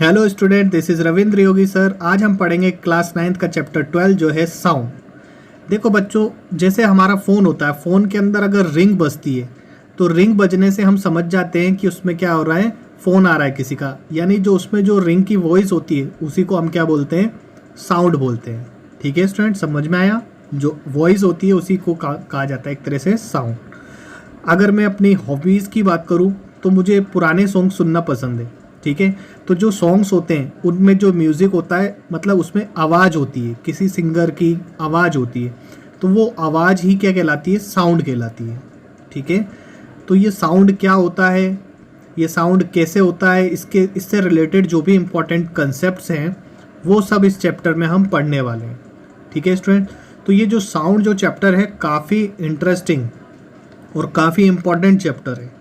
Hello student, this is Ravindra Yogi sir. आज हम पढ़ेंगे क्लास 9th का चैप्टर 12 जो है साउंड। देखो बच्चों, जैसे हमारा फ़ोन होता है, फ़ोन के अंदर अगर रिंग बजती है तो रिंग बजने से हम समझ जाते हैं कि उसमें क्या हो रहा है, फ़ोन आ रहा है किसी का। यानी जो उसमें जो रिंग की वॉइस होती है उसी को हम क्या बोलते हैं, साउंड बोलते हैं। ठीक है स्टूडेंट, समझ में आया? जो वॉइस होती है उसी को कहा जाता है एक तरह से साउंड। अगर मैं अपनी हॉबीज़ की बात करूँ तो मुझे पुराने सॉन्ग सुनना पसंद है। ठीक है, तो जो सॉन्ग्स होते हैं उनमें जो म्यूज़िक होता है, मतलब उसमें आवाज़ होती है, किसी सिंगर की आवाज़ होती है, तो वो आवाज़ ही क्या कहलाती है, साउंड कहलाती है। ठीक है, तो ये साउंड क्या होता है, ये साउंड कैसे होता है, इससे रिलेटेड जो भी इम्पोर्टेंट कंसेप्ट्स हैं वो सब इस चैप्टर में हम पढ़ने वाले हैं। ठीक है स्टूडेंट, तो ये जो साउंड जो चैप्टर है काफ़ी इंटरेस्टिंग और काफ़ी इम्पोर्टेंट चैप्टर है।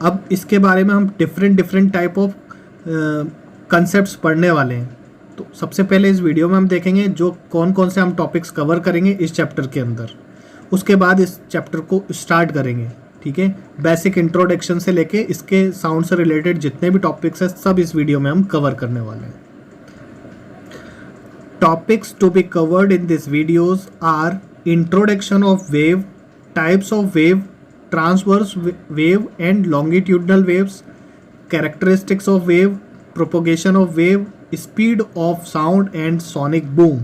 अब इसके बारे में हम डिफरेंट टाइप ऑफ कंसेप्ट्स पढ़ने वाले हैं। तो सबसे पहले इस वीडियो में हम देखेंगे जो कौन कौन से हम टॉपिक्स कवर करेंगे इस चैप्टर के अंदर। उसके बाद इस चैप्टर को स्टार्ट करेंगे। ठीक है, बेसिक इंट्रोडक्शन से लेके इसके साउंड से रिलेटेड जितने भी टॉपिक्स हैं सब इस वीडियो में हम कवर करने वाले हैं। Topics to be covered in this videos are introduction of wave, types of wave, transverse wave and longitudinal waves, characteristics of wave, propagation of wave, speed of sound and sonic boom.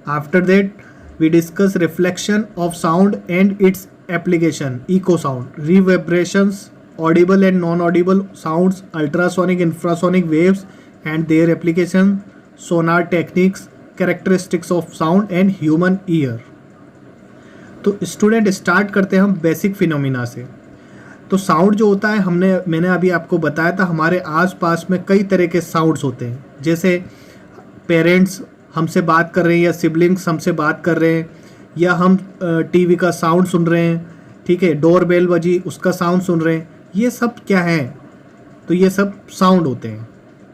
After that we discuss reflection of sound and its application, echo sound, reverberations, audible and non-audible sounds, ultrasonic, infrasonic waves and their application, sonar techniques, characteristics of sound and human ear. तो student start करते हैं हम basic phenomena से। तो sound जो होता है, मैंने अभी आपको बताया था, हमारे आसपास में कई तरह के साउंड्स होते हैं। जैसे पेरेंट्स हमसे बात कर रहे हैं या सिबलिंग्स हमसे बात कर रहे हैं, या हम टीवी का साउंड सुन रहे हैं। ठीक है, डोर बेल बजी उसका साउंड सुन रहे हैं। ये सब क्या है, तो ये सब साउंड होते हैं।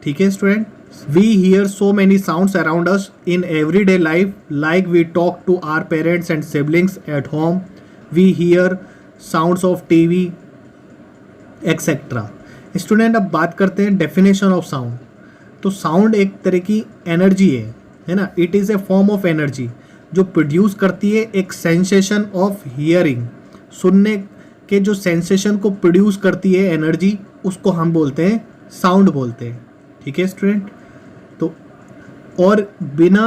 ठीक है student, we hear so many sounds around us in everyday life, like we talk to our parents and siblings at home, we hear sounds of TV etc. Student, अब बात करते हैं डेफिनेशन ऑफ साउंड। तो sound एक तरह की energy है ना। It is a form of energy जो प्रोड्यूस करती है एक सेंसेशन ऑफ हियरिंग। सुनने के जो सेंसेशन को प्रोड्यूस करती है एनर्जी, उसको हम बोलते हैं साउंड बोलते हैं। ठीक है स्टूडेंट, तो और बिना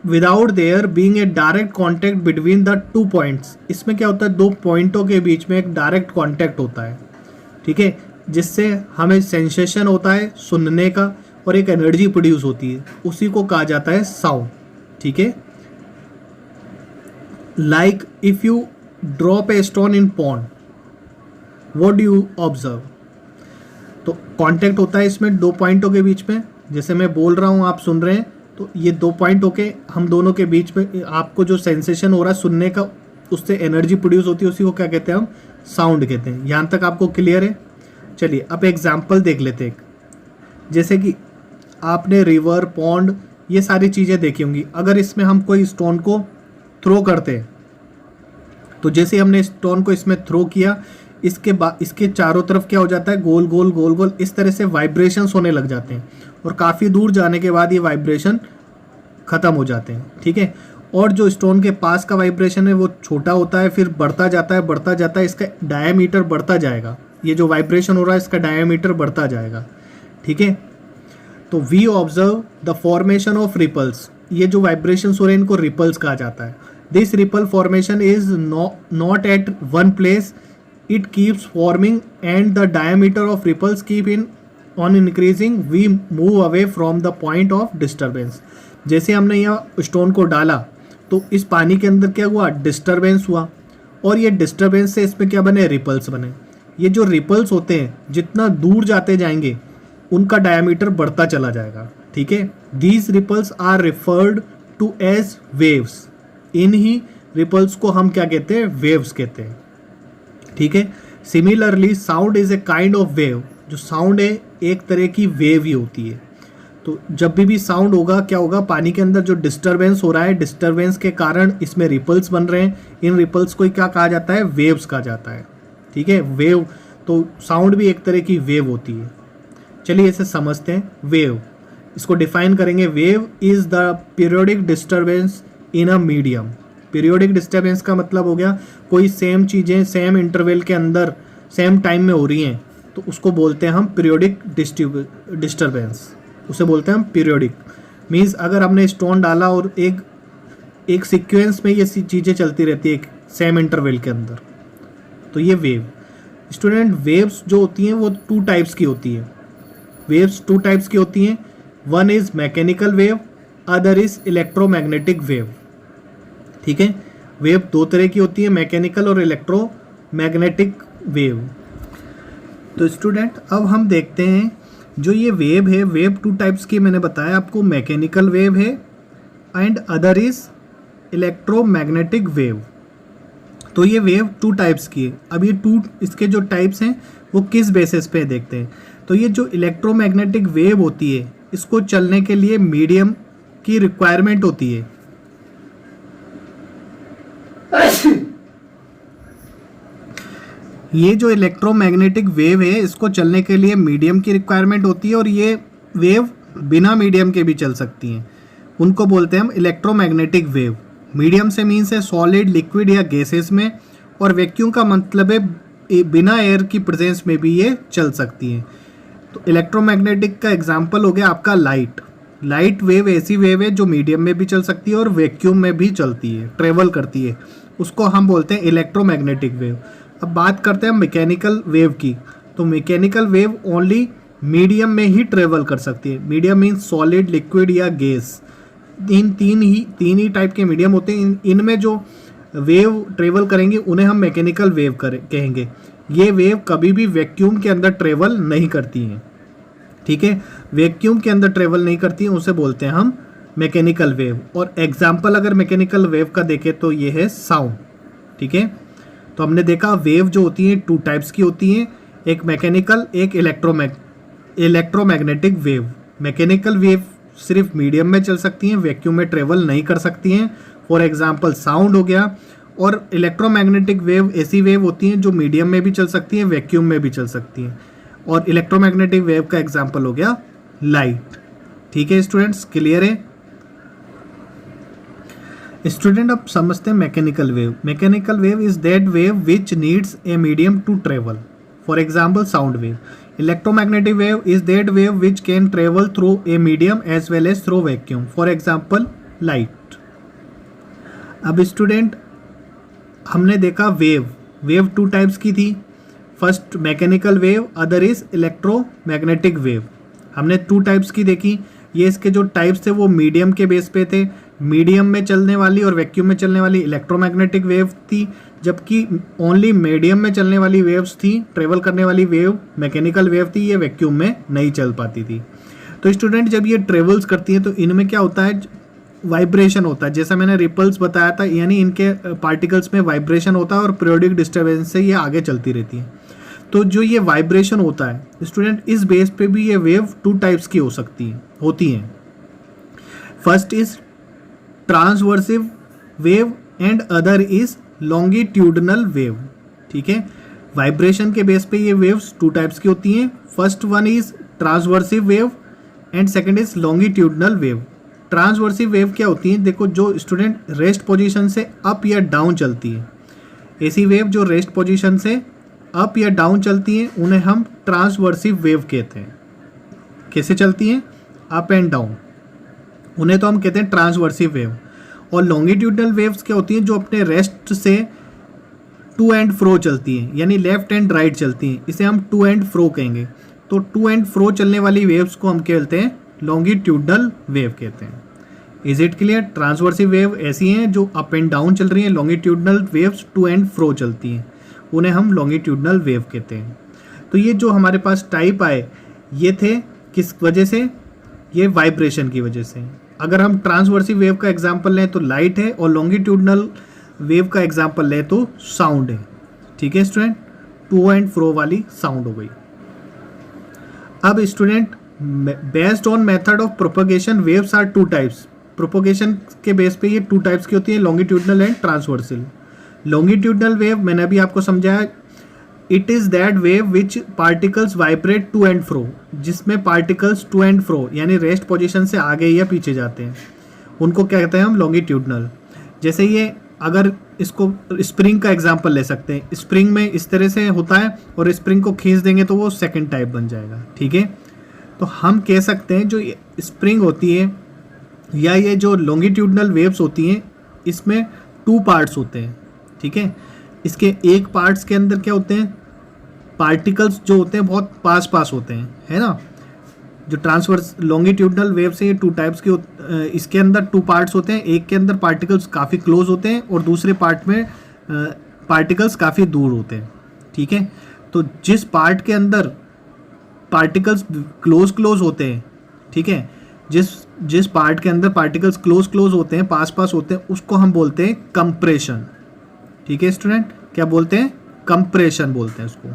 without their being a direct contact between the two points, इसमें क्या होता है, दो पॉइंटों के बीच में एक डायरेक्ट कॉन्टैक्ट होता है। ठीक है, जिससे हमें सेंसेशन होता है सुनने का और एक एनर्जी प्रोड्यूस होती है, उसी को कहा जाता है साउंड। ठीक है, like if you drop a stone in pond, what do you observe. तो कांटेक्ट होता है इसमें दो पॉइंटों के बीच में। जैसे मैं बोल रहा हूँ, आप सुन रहे हैं, तो ये दो पॉइंट होके हम दोनों के बीच में आपको जो सेंसेशन हो रहा है सुनने का, उससे एनर्जी प्रोड्यूस होती है, उसी को क्या कहते हैं, हम साउंड कहते हैं। यहाँ तक आपको क्लियर है? चलिए अब एग्जाम्पल देख लेते हैं। जैसे कि आपने रिवर, पॉन्ड, ये सारी चीज़ें देखी होंगी। अगर इसमें हम कोई स्टोन को थ्रो करते हैं, तो जैसे हमने स्टोन को इसमें थ्रो किया, इसके चारों तरफ क्या हो जाता है, गोल गोल गोल गोल इस तरह से वाइब्रेशंस होने लग जाते हैं, और काफ़ी दूर जाने के बाद ये वाइब्रेशन ख़त्म हो जाते हैं। ठीक है, और जो स्टोन के पास का वाइब्रेशन है वो छोटा होता है, फिर बढ़ता जाता है, इसका डायमीटर बढ़ता जाएगा। ये जो वाइब्रेशन हो रहा है इसका डायमीटर बढ़ता जाएगा। ठीक है, तो we observe the formation of ripples. ये जो वाइब्रेशंस हो रहे हैं इनको रिपल्स कहा जाता है। This ripple formation is not at one place, it keeps forming and the diameter of ripples keep on increasing, we move away from the point of disturbance। जैसे हमने यहाँ स्टोन को डाला तो इस पानी के अंदर क्या हुआ, डिस्टर्बेंस हुआ, और ये डिस्टर्बेंस से इसमें क्या बने, रिपल्स बने। ये जो रिपल्स होते हैं जितना दूर जाते जाएंगे उनका डायमीटर बढ़ता चला जाएगा। ठीक है, these ripples are referred to as waves. इन ही रिपल्स को हम क्या कहते हैं, वेव्स कहते हैं। ठीक है, similarly sound is a kind of wave. जो साउंड है एक तरह की वेव ही होती है। तो जब भी साउंड होगा क्या होगा, पानी के अंदर जो डिस्टर्बेंस हो रहा है, डिस्टर्बेंस के कारण इसमें रिपल्स बन रहे हैं। इन रिपल्स को क्या कहा जाता है, वेव्स कहा जाता है। ठीक है, वेव, तो साउंड भी एक तरह की वेव होती है। चलिए इसे समझते हैं। वेव, इसको डिफाइन करेंगे। Wave is the periodic disturbance in a medium. Periodic disturbance का मतलब हो गया कोई सेम चीज़ें सेम इंटरवल के अंदर सेम टाइम में हो रही हैं, तो उसको बोलते हैं हम पीरियोडिक डिस्टर्बेंस, उसे बोलते हैं हम पीरियोडिक। मीन्स अगर हमने स्टोन डाला और एक सीक्वेंस में ये चीज़ें चलती रहती है एक सेम इंटरवल के अंदर, तो ये वेव। स्टूडेंट, वेव्स जो होती हैं वो टू टाइप्स की होती है। वेव्स टू टाइप्स की होती हैं। One is mechanical wave, other is electromagnetic wave. ठीक है, वेव दो तरह की होती है, मैकेनिकल और इलेक्ट्रोमैग्नेटिक वेव। तो स्टूडेंट अब हम देखते हैं जो ये वेव है, वेव टू टाइप्स की मैंने बताया आपको, मैकेनिकल वेव है and other is electromagnetic wave. तो ये वेव टू टाइप्स की है। अब ये इसके जो टाइप्स हैं वो किस बेसिस पे देखते हैं। तो ये जो इलेक्ट्रोमैग्नेटिक वेव होती है, इसको चलने के लिए मीडियम की रिक्वायरमेंट होती है। ये जो इलेक्ट्रोमैग्नेटिक वेव है, इसको चलने के लिए मीडियम की रिक्वायरमेंट होती है, और ये वेव बिना मीडियम के भी चल सकती हैं। उनको बोलते हैं हम इलेक्ट्रोमैग्नेटिक वेव। मीडियम से मीन्स है सॉलिड, लिक्विड या गैसेस में, और वैक्यूम का मतलब है बिना एयर की प्रेजेंस में भी ये चल सकती हैं। तो इलेक्ट्रोमैग्नेटिक का एग्जांपल हो गया आपका लाइट। लाइट वेव ऐसी वेव है जो मीडियम में भी चल सकती है और वैक्यूम में भी चलती है, ट्रेवल करती है, उसको हम बोलते हैं इलेक्ट्रोमैग्नेटिक वेव। अब बात करते हैं मैकेनिकल वेव की। तो मैकेनिकल वेव ओनली मीडियम में ही ट्रेवल कर सकती है। मीडियम मीन्स सॉलिड, लिक्विड या गैस। तीन ही टाइप के मीडियम होते हैं। इनमें जो वेव ट्रेवल करेंगे उन्हें हम मैकेनिकल वेव कहेंगे। ये वेव कभी भी वैक्यूम के अंदर ट्रेवल नहीं करती हैं। ठीक है, वैक्यूम के अंदर ट्रेवल नहीं करती हैं, उसे बोलते हैं हम मैकेनिकल वेव। और एग्जाम्पल अगर मैकेनिकल वेव का देखें तो ये है साउंड। ठीक है, तो हमने देखा वेव जो होती हैं टू टाइप्स की होती हैं, एक मैकेनिकल, एक इलेक्ट्रोमैग्नेटिक वेव। मैकेनिकल वेव सिर्फ मीडियम में चल सकती हैं, वैक्यूम में ट्रेवल नहीं कर सकती हैं। फॉर एग्जांपल साउंड हो गया। और इलेक्ट्रोमैग्नेटिक वेव ऐसी वेव होती हैं जो मीडियम में भी चल सकती हैं, वैक्यूम में भी चल सकती हैं। और इलेक्ट्रोमैग्नेटिक वेव का एग्जांपल हो गया लाइट। ठीक है स्टूडेंट्स, क्लियर है? स्टूडेंट अब समझते हैं mechanical wave. Mechanical wave is that wave which needs a medium to travel. For example sound wave. Electromagnetic wave is that wave which can travel through a medium as well as through vacuum. For example, light. अब student हमने देखा wave to types की थी। First mechanical wave, other is electromagnetic wave. हमने to types की देखी। ये इसके जो टाइप्स थे वो मीडियम के बेस पे थे। मीडियम में चलने वाली और वैक्यूम में चलने वाली इलेक्ट्रोमैग्नेटिक वेव थी, जबकि ओनली मीडियम में चलने वाली वेव्स थी, ट्रेवल करने वाली वेव मैकेनिकल वेव थी, ये वैक्यूम में नहीं चल पाती थी। तो स्टूडेंट जब ये ट्रेवल्स करती हैं तो इनमें क्या होता है, वाइब्रेशन होता है। जैसा मैंने रिपल्स बताया था, यानी इनके पार्टिकल्स में वाइब्रेशन होता है और पीरियोडिक डिस्टर्बेंस से ये आगे चलती रहती है। तो जो ये वाइब्रेशन होता है स्टूडेंट, इस बेस पे भी ये वेव टू टाइप्स की होती हैं। First is transverse wave and other is longitudinal wave. ठीक है, वाइब्रेशन के बेस पे ये वेव्स टू टाइप्स की होती हैं। First one is transverse wave and second is longitudinal wave. Transverse wave क्या होती है, देखो जो स्टूडेंट रेस्ट पोजीशन से अप या डाउन चलती है, ऐसी वेव जो रेस्ट पोजीशन से अप या डाउन चलती हैं उन्हें हम ट्रांसवर्सिव वेव कहते हैं। कैसे चलती हैं, अप एंड डाउन, उन्हें तो हम कहते हैं ट्रांसवर्सिव वेव। और लॉन्गिट्यूडनल वेव्स क्या होती हैं, जो अपने रेस्ट से टू एंड फ्रो चलती हैं, यानी लेफ्ट एंड राइट चलती हैं, इसे हम टू एंड फ्रो कहेंगे। तो टू एंड फ्रो चलने वाली वेव्स को हम कहते हैं लॉन्गिट्यूडनल वेव कहते हैं। Is it clear? Transverse wave ऐसी हैं जो अप एंड डाउन चल रही हैं, longitudinal waves to and fro चलती हैं, उन्हें हम लॉन्गिट्यूडनल वेव कहते हैं। तो ये जो हमारे पास टाइप आए ये थे किस वजह से, ये वाइब्रेशन की वजह से। अगर हम ट्रांसवर्सिव वेव का एग्जांपल लें तो लाइट है, और लॉन्गिट्यूडनल वेव का एग्जांपल लें तो साउंड है। ठीक है स्टूडेंट, टू एंड फ्रो वाली साउंड हो गई। अब student based on method of propagation waves are two types. Propagation के बेस पे ये टू टाइप्स की होती है, longitudinal and transversal. Longitudinal wave मैंने अभी आपको समझाया it is that wave which particles vibrate to and fro, जिसमें पार्टिकल्स टू एंड फ्रो यानी रेस्ट पोजीशन से आगे या पीछे जाते हैं, उनको क्या कहते हैं हम, लॉन्गिट्यूडनल। जैसे ये अगर इसको स्प्रिंग का एग्जांपल ले सकते हैं, स्प्रिंग में इस तरह से होता है और स्प्रिंग को खींच देंगे तो वो सेकंड टाइप बन जाएगा, ठीक है। तो हम कह सकते हैं जो स्प्रिंग होती है या ये जो लॉन्गिट्यूडनल वेव्स होती हैं इसमें 2 पार्ट्स होते हैं, ठीक है। इसके एक पार्ट्स के अंदर क्या होते हैं, पार्टिकल्स जो होते हैं बहुत पास पास होते हैं, है ना। जो ट्रांसवर्स लॉन्गिट्यूडनल वेव्स है ये 2 टाइप्स की इसके अंदर 2 पार्ट्स होते हैं, एक के अंदर पार्टिकल्स काफ़ी क्लोज होते हैं और दूसरे पार्ट में पार्टिकल्स काफ़ी दूर होते हैं, ठीक है। तो जिस पार्ट के अंदर पार्टिकल्स क्लोज होते हैं, ठीक है, जिस पार्ट के अंदर पार्टिकल्स क्लोज होते हैं, पास पास होते हैं, उसको हम बोलते हैं कंप्रेशन, ठीक है स्टूडेंट, क्या बोलते हैं, कंप्रेशन बोलते हैं उसको।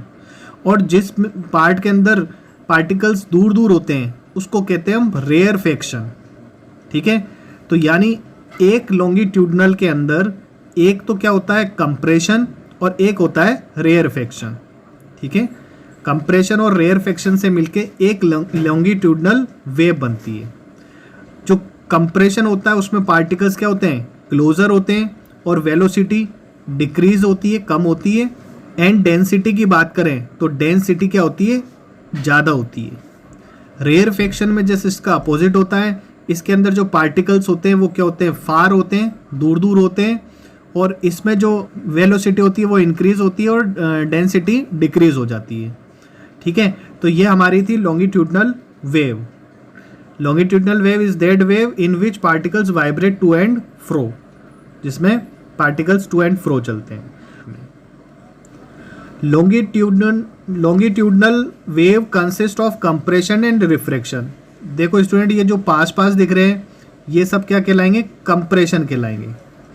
और जिस पार्ट के अंदर पार्टिकल्स दूर दूर होते हैं उसको कहते हैं हम रेयरफेक्शन, ठीक है। तो यानी एक लॉन्गिट्यूडनल के अंदर एक तो क्या होता है, कंप्रेशन, और एक होता है रेयरफेक्शन, ठीक है। कंप्रेशन और रेयरफेक्शन से मिलके एक लॉन्गिट्यूडनल वेव बनती है। जो कंप्रेशन होता है उसमें पार्टिकल्स क्या होते हैं, क्लोजर होते हैं और वेलोसिटी डिक्रीज होती है, कम होती है। एंड डेंसिटी की बात करें तो डेंसिटी क्या होती है, ज़्यादा होती है। रेयरफेक्शन में जैसे इसका अपोजिट होता है, इसके अंदर जो पार्टिकल्स होते हैं वो क्या होते हैं, फार होते हैं, दूर दूर होते हैं, और इसमें जो वेलोसिटी होती है वो इंक्रीज होती है और डेंसिटी डिक्रीज हो जाती है, ठीक है। तो ये हमारी थी longitudinal wave. Longitudinal wave is that wave in which particles vibrate to and fro, जिसमें पार्टिकल्स टू एंड फ्रो चलते हैं। Longitudinal wave consist of compression and refraction. देखो स्टूडेंट, ये जो पास पास दिख रहे हैं ये सब क्या कहलाएंगे, कंप्रेशन कहलाएंगे,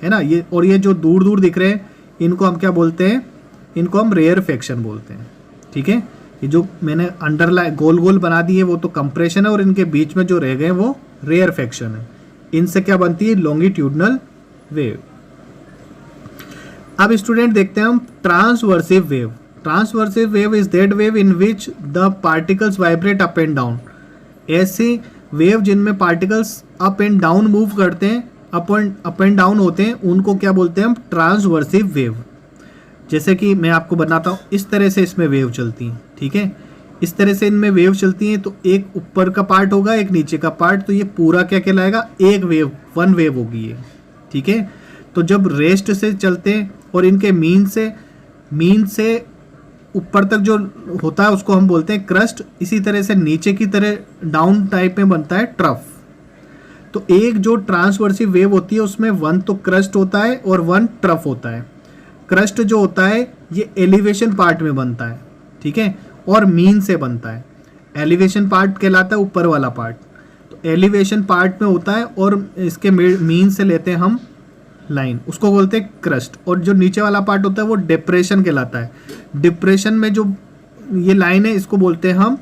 है ना। ये और ये जो दूर दूर दिख रहे हैं इनको हम क्या बोलते हैं, इनको हम रेयरफेक्शन बोलते हैं, ठीक है। ये जो मैंने अंडरलाइन गोल गोल बना दी है वो तो कंप्रेशन है और इनके बीच में जो रह गए वो रेयरफेक्शन है। इनसे क्या बनती है, लॉन्गिट्यूडनल वेव। अब स्टूडेंट देखते हैं हम transverse wave. Transverse wave is that wave in which the particles vibrate up and down. ऐसी वेव जिनमें particles up and down move करते हैं, अप एंड डाउन होते हैं, उनको क्या बोलते हैं हम, ट्रांसवर्सिव वेव। जैसे कि मैं आपको बनाता हूँ, इस तरह से इसमें वेव चलती हैं, ठीक है। इस तरह से इनमें वेव चलती हैं, तो एक ऊपर का पार्ट होगा, एक नीचे का पार्ट, तो ये पूरा क्या कहलाएगा, एक वेव, वन वेव होगी ये, ठीक है। तो जब रेस्ट से चलते हैं और इनके मीन से ऊपर तक जो होता है उसको हम बोलते हैं क्रस्ट। इसी तरह से नीचे की तरह डाउन टाइप में बनता है ट्रफ। तो एक जो ट्रांसवर्सिव वेव होती है उसमें वन तो क्रस्ट होता है और वन ट्रफ होता है। क्रस्ट जो होता है ये एलिवेशन पार्ट में बनता है, ठीक है, और मीन से बनता है। एलिवेशन पार्ट कहलाता है ऊपर वाला पार्ट, तो एलिवेशन पार्ट में होता है और इसके मीन से लेते हैं हम लाइन, उसको बोलते हैं क्रस्ट। और जो नीचे वाला पार्ट होता है वो डिप्रेशन कहलाता है। डिप्रेशन में जो ये लाइन है इसको बोलते हैं हम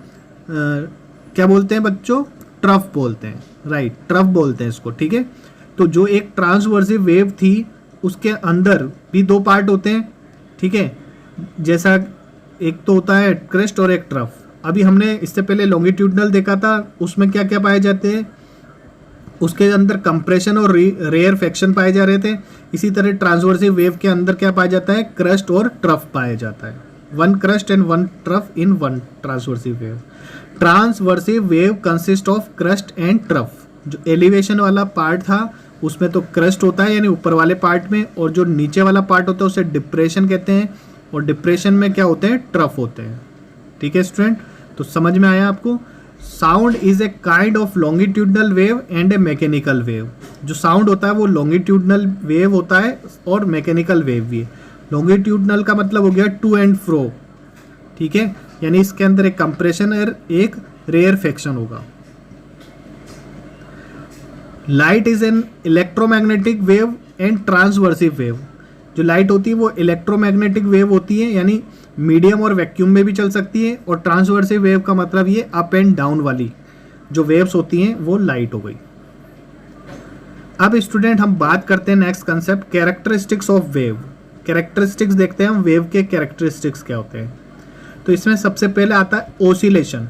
क्या बोलते हैं बच्चों, ट्रफ बोलते हैं, राइट, ट्रफ बोलते हैं इसको, ठीक है। तो जो एक ट्रांसवर्सिव वेव थी उसके अंदर भी 2 पार्ट होते हैं, ठीक है। जैसा एक तो होता है क्रस्ट और एक ट्रफ। अभी हमने इससे पहले लॉन्गिट्यूडनल देखा था, उसमें क्या क्या पाए जाते हैं, उसके अंदर कंप्रेशन और रेयरफेक्शन पाए जा रहे थे। इसी तरह ट्रांसवर्सिव वेव के अंदर क्या पाया जाता है, क्रस्ट और ट्रफ पाया जाता है। One crust and one trough in one transverse wave. Transverse wave consist of crust and trough. जो एलिवेशन वाला पार्ट था उसमें तो क्रस्ट होता है यानी ऊपर वाले पार्ट में, और जो नीचे वाला पार्ट होता है उसे डिप्रेशन कहते हैं, और डिप्रेशन में क्या होते हैं, ट्रफ होते हैं, ठीक है स्टूडेंट। तो समझ में आया आपको। Sound is a kind of longitudinal wave and A mechanical wave. जो साउंड होता है वो लॉन्गिट्यूडनल वेव होता है और मैकेनिकल वेव भी है। लॉन्गिट्यूडनल का मतलब हो गया टू एंड फ्रो, ठीक है, यानी इसके अंदर एक कंप्रेशन और एक रेयरफेक्शन होगा। Light is an electromagnetic wave and transverse wave. जो लाइट होती है वो इलेक्ट्रोमैग्नेटिक वेव होती है, यानी मीडियम और वैक्यूम में भी चल सकती है, और ट्रांसवर्सिव वेव का मतलब ये अप एंड डाउन वाली जो वेव्स होती हैं वो लाइट हो गई। अब स्टूडेंट हम बात करते हैं next concept, characteristics of wave. Characteristics देखते हैं हम, वेव के कैरेक्टरिस्टिक्स क्या होते हैं। तो इसमें सबसे पहले आता है ओसिलेशन।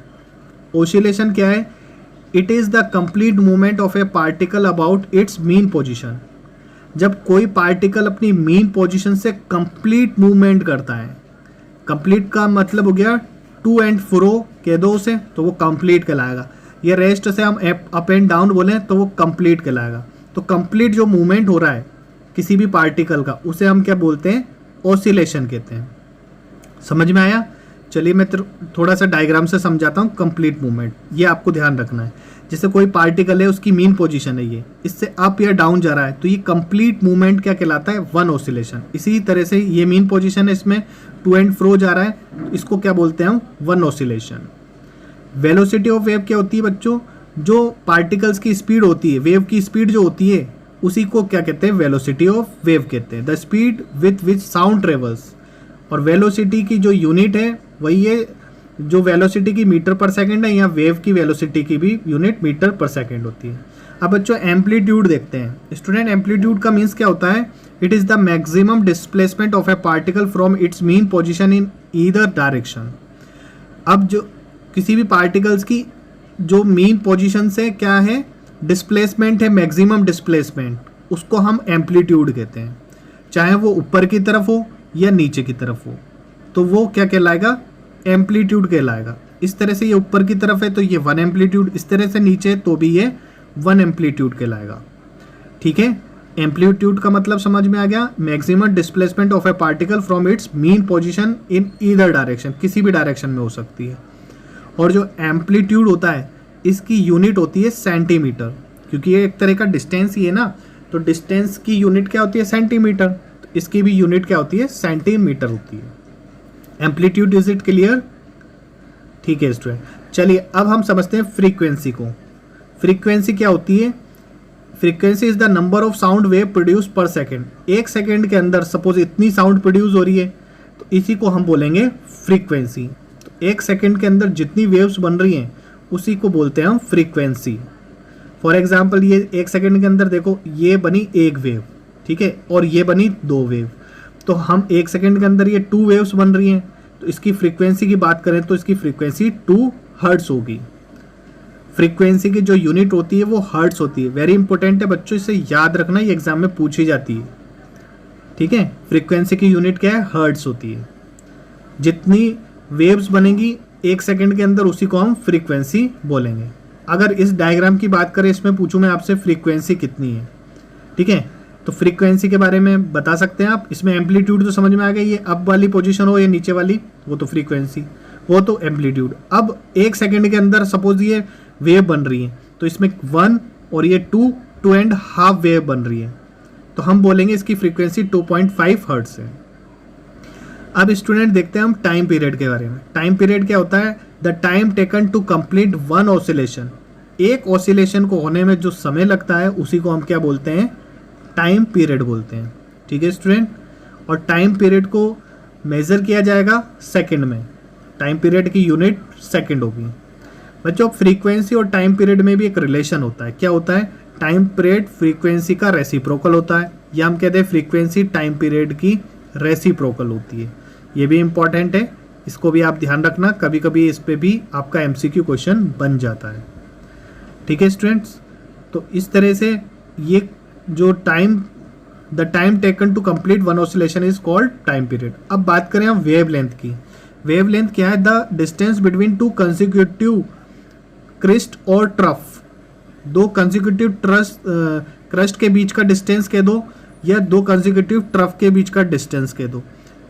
ओसिलेशन क्या है? It is the complete movement of A particle about it's mean position. जब कोई पार्टिकल अपनी मीन पोजीशन से कंप्लीट मूवमेंट करता है, कंप्लीट का मतलब हो गया टू एंड फ्रो कह दो उसे तो वो कंप्लीट कहलाएगा, ये रेस्ट से हम अप एंड डाउन बोलें तो वो कंप्लीट कहलाएगा। तो कंप्लीट जो मूवमेंट हो रहा है किसी भी पार्टिकल का उसे हम क्या बोलते हैं? ओसिलेशन कहते हैं। समझ में आया? चलिए मैं थोड़ा सा डायग्राम से समझाता हूँ कंप्लीट मूवमेंट। ये आपको ध्यान रखना है, जैसे कोई पार्टिकल है उसकी मीन पोजीशन है ये, इससे अप या डाउन जा रहा है तो ये कंप्लीट मूवमेंट क्या कहलाता है? One oscillation. इसी तरह से ये मीन पोजीशन है, इसमें टू एंड फ्रो जा रहा है, इसको क्या बोलते हैं हम? One oscillation. Velocity of wave क्या होती है बच्चों? जो पार्टिकल्स की स्पीड होती है, वेव की स्पीड जो होती है उसी को क्या कहते हैं? वेलोसिटी ऑफ वेव कहते हैं। The speed with which sound travels. और वेलोसिटी की जो यूनिट है वही है जो वेलोसिटी की मीटर पर सेकंड है, या वेव की वेलोसिटी की भी यूनिट मीटर पर सेकंड होती है। अब बच्चों एम्पलीट्यूड देखते हैं। स्टूडेंट एम्पलीट्यूड का मीन्स क्या होता है? It is the maximum displacement of A particle from its mean position in either direction. अब जो किसी भी पार्टिकल्स की जो मीन पोजीशन से क्या है? डिस्प्लेसमेंट है, मैक्सिमम डिस्प्लेसमेंट, उसको हम एम्पलीट्यूड कहते हैं। चाहे वो ऊपर की तरफ हो या नीचे की तरफ हो तो वो क्या कहलाएगा? एम्पलीट्यूड कहलाएगा। इस तरह से ये ऊपर की तरफ है तो ये वन एम्पलीट्यूड, इस तरह से नीचे तो भी ये वन एम्पलीट्यूड कहलाएगा। ठीक है, एम्पलीट्यूड का मतलब समझ में आ गया? Maximum displacement of A particle from its mean position in either direction, किसी भी डायरेक्शन में हो सकती है। और जो एम्पलीट्यूड होता है इसकी यूनिट होती है सेंटीमीटर, क्योंकि ये एक तरह का डिस्टेंस ही है ना, तो डिस्टेंस की यूनिट क्या होती है? सेंटीमीटर। तो इसकी भी यूनिट क्या होती है? सेंटीमीटर होती है। Amplitude, is it clear? ठीक है स्टूडेंट, चलिए अब हम समझते हैं फ्रीक्वेंसी को। फ्रीक्वेंसी क्या होती है? Frequency is the number of sound wave produce पर सेकेंड। एक सेकेंड के अंदर सपोज इतनी साउंड प्रोड्यूस हो रही है तो इसी को हम बोलेंगे फ्रीक्वेंसी। तो एक सेकेंड के अंदर जितनी वेव्स बन रही हैं उसी को बोलते हैं हम फ्रीक्वेंसी। फॉर एग्जाम्पल ये एक सेकेंड के अंदर देखो ये बनी एक वेव, ठीक है, और ये बनी दो वेव, तो हम एक सेकेंड के अंदर ये टू वेव्स बन रही हैं, तो इसकी फ्रीक्वेंसी की बात करें तो इसकी फ्रीक्वेंसी 2 हर्ट्ज होगी। फ्रीक्वेंसी की जो यूनिट होती है वो हर्ट्ज होती है। वेरी इंपॉर्टेंट है बच्चों, इसे याद रखना, ये एग्जाम में पूछी जाती है। ठीक है, फ्रीक्वेंसी की यूनिट क्या है? हर्ट्ज होती है। जितनी वेव्स बनेंगी एक सेकेंड के अंदर उसी को हम फ्रीक्वेंसी बोलेंगे। अगर इस डायग्राम की बात करें, इसमें पूछूं मैं आपसे फ्रीक्वेंसी कितनी है, ठीक है, तो फ्रीक्वेंसी के बारे में बता सकते हैं आप। इसमें एम्पलीट्यूड तो समझ में आ गया, ये अप वाली पोजीशन हो या नीचे वाली, वो तो फ्रीक्वेंसी, वो तो एम्पलीट्यूड। अब एक सेकेंड के अंदर सपोज ये वेव बन रही है तो इसमें 1 और ये 2 एंड हाफ वेव बन रही है, तो हम बोलेंगे इसकी फ्रीक्वेंसी 2.5 हर्ट्ज है। अब स्टूडेंट देखते हैं हम टाइम पीरियड के बारे में। टाइम पीरियड क्या होता है? The time taken to complete one oscillation. एक ऑसिलेशन को होने में जो समय लगता है उसी को हम क्या बोलते हैं? टाइम पीरियड बोलते हैं। ठीक है स्टूडेंट, और टाइम पीरियड को मेजर किया जाएगा सेकंड में। टाइम पीरियड की यूनिट सेकंड होगी। बच्चों फ्रीक्वेंसी और टाइम पीरियड में भी एक रिलेशन होता है। क्या होता है? टाइम पीरियड फ्रीक्वेंसी का रेसिप्रोकल होता है, या हम कहते हैं फ्रीक्वेंसी टाइम पीरियड की रेसिप्रोकल होती है। ये भी इंपॉर्टेंट है, इसको भी आप ध्यान रखना, कभी कभी इस पे भी आपका एमसीक्यू क्वेश्चन बन जाता है। ठीक है स्टूडेंट्स, तो इस तरह से ये जो the time taken to complete one oscillation is called time period. अब बात करें हम वेव लेंथ की। वेव लेंथ क्या है? The distance between two consecutive crest और ट्रफ। दो कंसेक्यूटिव क्रस्ट के बीच का डिस्टेंस कह दो, या दो कंसेक्यूटिव ट्रफ के बीच का डिस्टेंस कह दो,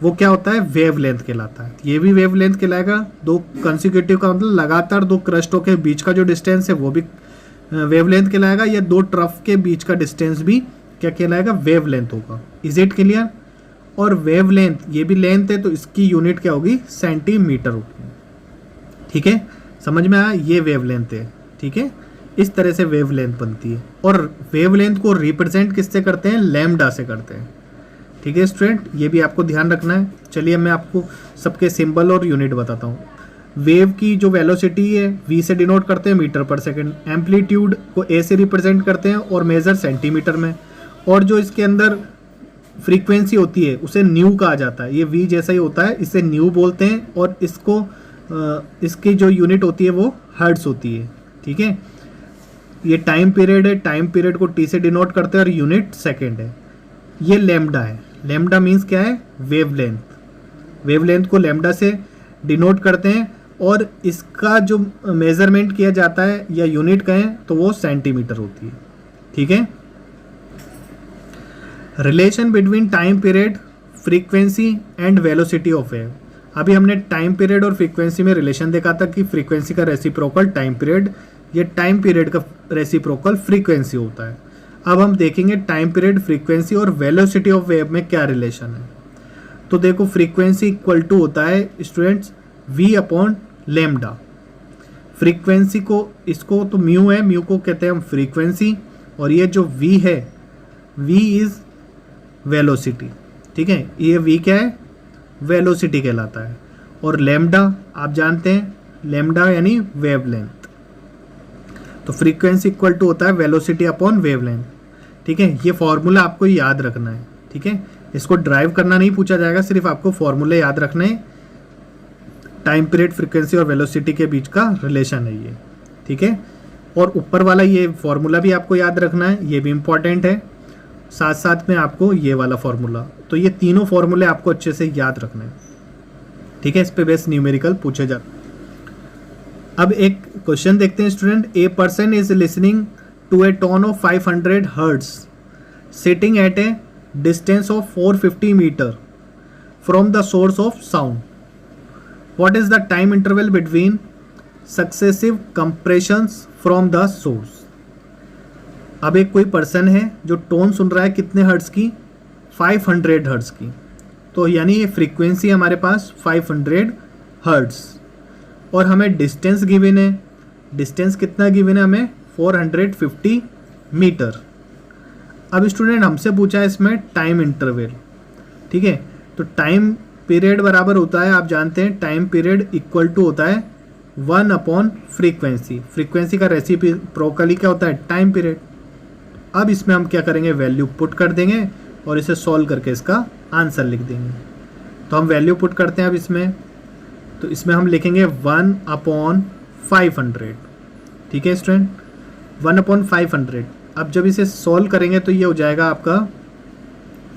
वो क्या होता है? वेव लेंथ कहलाता है। ये भी वेव लेंथ कहलाएगा। दो कंसेक्यूटिव का मतलब लगातार दो क्रस्टों के बीच का जो डिस्टेंस है वो भी वेव लेंथ कहलाएगा, या दो ट्रफ के बीच का डिस्टेंस भी क्या कहलाएगा? वेव लेंथ होगा। Is it clear? और वेव लेंथ ये भी लेंथ है तो इसकी यूनिट क्या होगी? सेंटीमीटर होगी। ठीक है, समझ में आया? ये वेव लेंथ है। ठीक है, इस तरह से वेव लेंथ बनती है। और वेव लेंथ को रिप्रेजेंट किससे करते हैं? लैम्डा से करते हैं। ठीक है स्टूडेंट, ये भी आपको ध्यान रखना है। चलिए मैं आपको सबके सिंबल और यूनिट बताता हूँ। वेव की जो वेलोसिटी है v से डिनोट करते हैं मीटर पर सेकंड, एम्पलीट्यूड को a से रिप्रेजेंट करते हैं और मेजर सेंटीमीटर में, और जो इसके अंदर फ्रीक्वेंसी होती है उसे न्यू कहा जाता है। ये वी जैसा ही होता है, इसे न्यू बोलते हैं, और इसको इसकी जो यूनिट होती है वो हर्ट्ज होती है। ठीक है, ये टाइम पीरियड है, टाइम पीरियड को टी से डिनोट करते हैं और यूनिट सेकेंड है। ये लैम्डा है, लैम्डा मीन्स क्या है, वेवलेंथ। वेवलेंथ को लैम्डा से डिनोट करते हैं और इसका जो मेजरमेंट किया जाता है या यूनिट कहें तो वो सेंटीमीटर होती है। ठीक है, relation between time period, frequency and velocity of wave. अभी हमने टाइम पीरियड और फ्रीक्वेंसी में रिलेशन देखा था कि फ्रीक्वेंसी का रेसिप्रोकल टाइम पीरियड, ये टाइम पीरियड का रेसिप्रोकल फ्रीक्वेंसी होता है। अब हम देखेंगे टाइम पीरियड, फ्रीक्वेंसी और वेलोसिटी ऑफ वेव में क्या रिलेशन है। तो देखो, फ्रीक्वेंसी इक्वल टू होता है students v upon lambda. Frequency को, इसको तो म्यू है, म्यू को कहते हैं हम फ्रीक्वेंसी, और ये जो v है, v इज वेलोसिटी। ठीक है, ये v क्या है, वेलोसिटी कहलाता है। और लैम्डा आप जानते हैं, लैम्डा यानी वेवलेंथ। तो फ्रीक्वेंसी इक्वल टू होता है वेलोसिटी अपॉन वेवलेंथ। ठीक है, ये फॉर्मूला आपको याद रखना है। ठीक है, इसको ड्राइव करना नहीं पूछा जाएगा, सिर्फ आपको फॉर्मूले याद रखने हैं। टाइम पीरियड, फ्रीक्वेंसी और वेलोसिटी के बीच का रिलेशन है ये। ठीक है, और ऊपर वाला ये फॉर्मूला भी आपको याद रखना है, ये भी इंपॉर्टेंट है। साथ साथ में आपको ये वाला फॉर्मूला, तो ये तीनों फॉर्मूले आपको अच्छे से याद रखने हैं। ठीक है, इस पे बेस न्यूमेरिकल पूछे जाते। अब एक क्वेश्चन देखते हैं student. A person is listening to a tone of 500 hertz sitting at a distance of 450 metre from the source of sound. What is the time interval between successive compressions from the source. अब एक कोई person है जो tone सुन रहा है कितने hertz की, 500 hertz की। तो यानी ये फ्रीक्वेंसी हमारे पास 500 हर्ट्ज, और हमें डिस्टेंस गिवन है। डिस्टेंस कितना गिवन है हमें, 450 मीटर। अब स्टूडेंट हमसे पूछा है इसमें टाइम इंटरवल। ठीक है, तो टाइम पीरियड बराबर होता है, आप जानते हैं टाइम पीरियड इक्वल टू होता है 1 अपॉन फ्रीक्वेंसी। फ्रीक्वेंसी का रेसिप्रोकली क्या होता है, टाइम पीरियड। अब इसमें हम क्या करेंगे, वैल्यू पुट कर देंगे और इसे सॉल्व करके इसका आंसर लिख देंगे। तो हम वैल्यू पुट करते हैं अब इसमें, तो इसमें हम लिखेंगे 1 अपॉन 500। ठीक है स्टूडेंट, 1 अपॉन 500। अब जब इसे सॉल्व करेंगे तो ये हो जाएगा आपका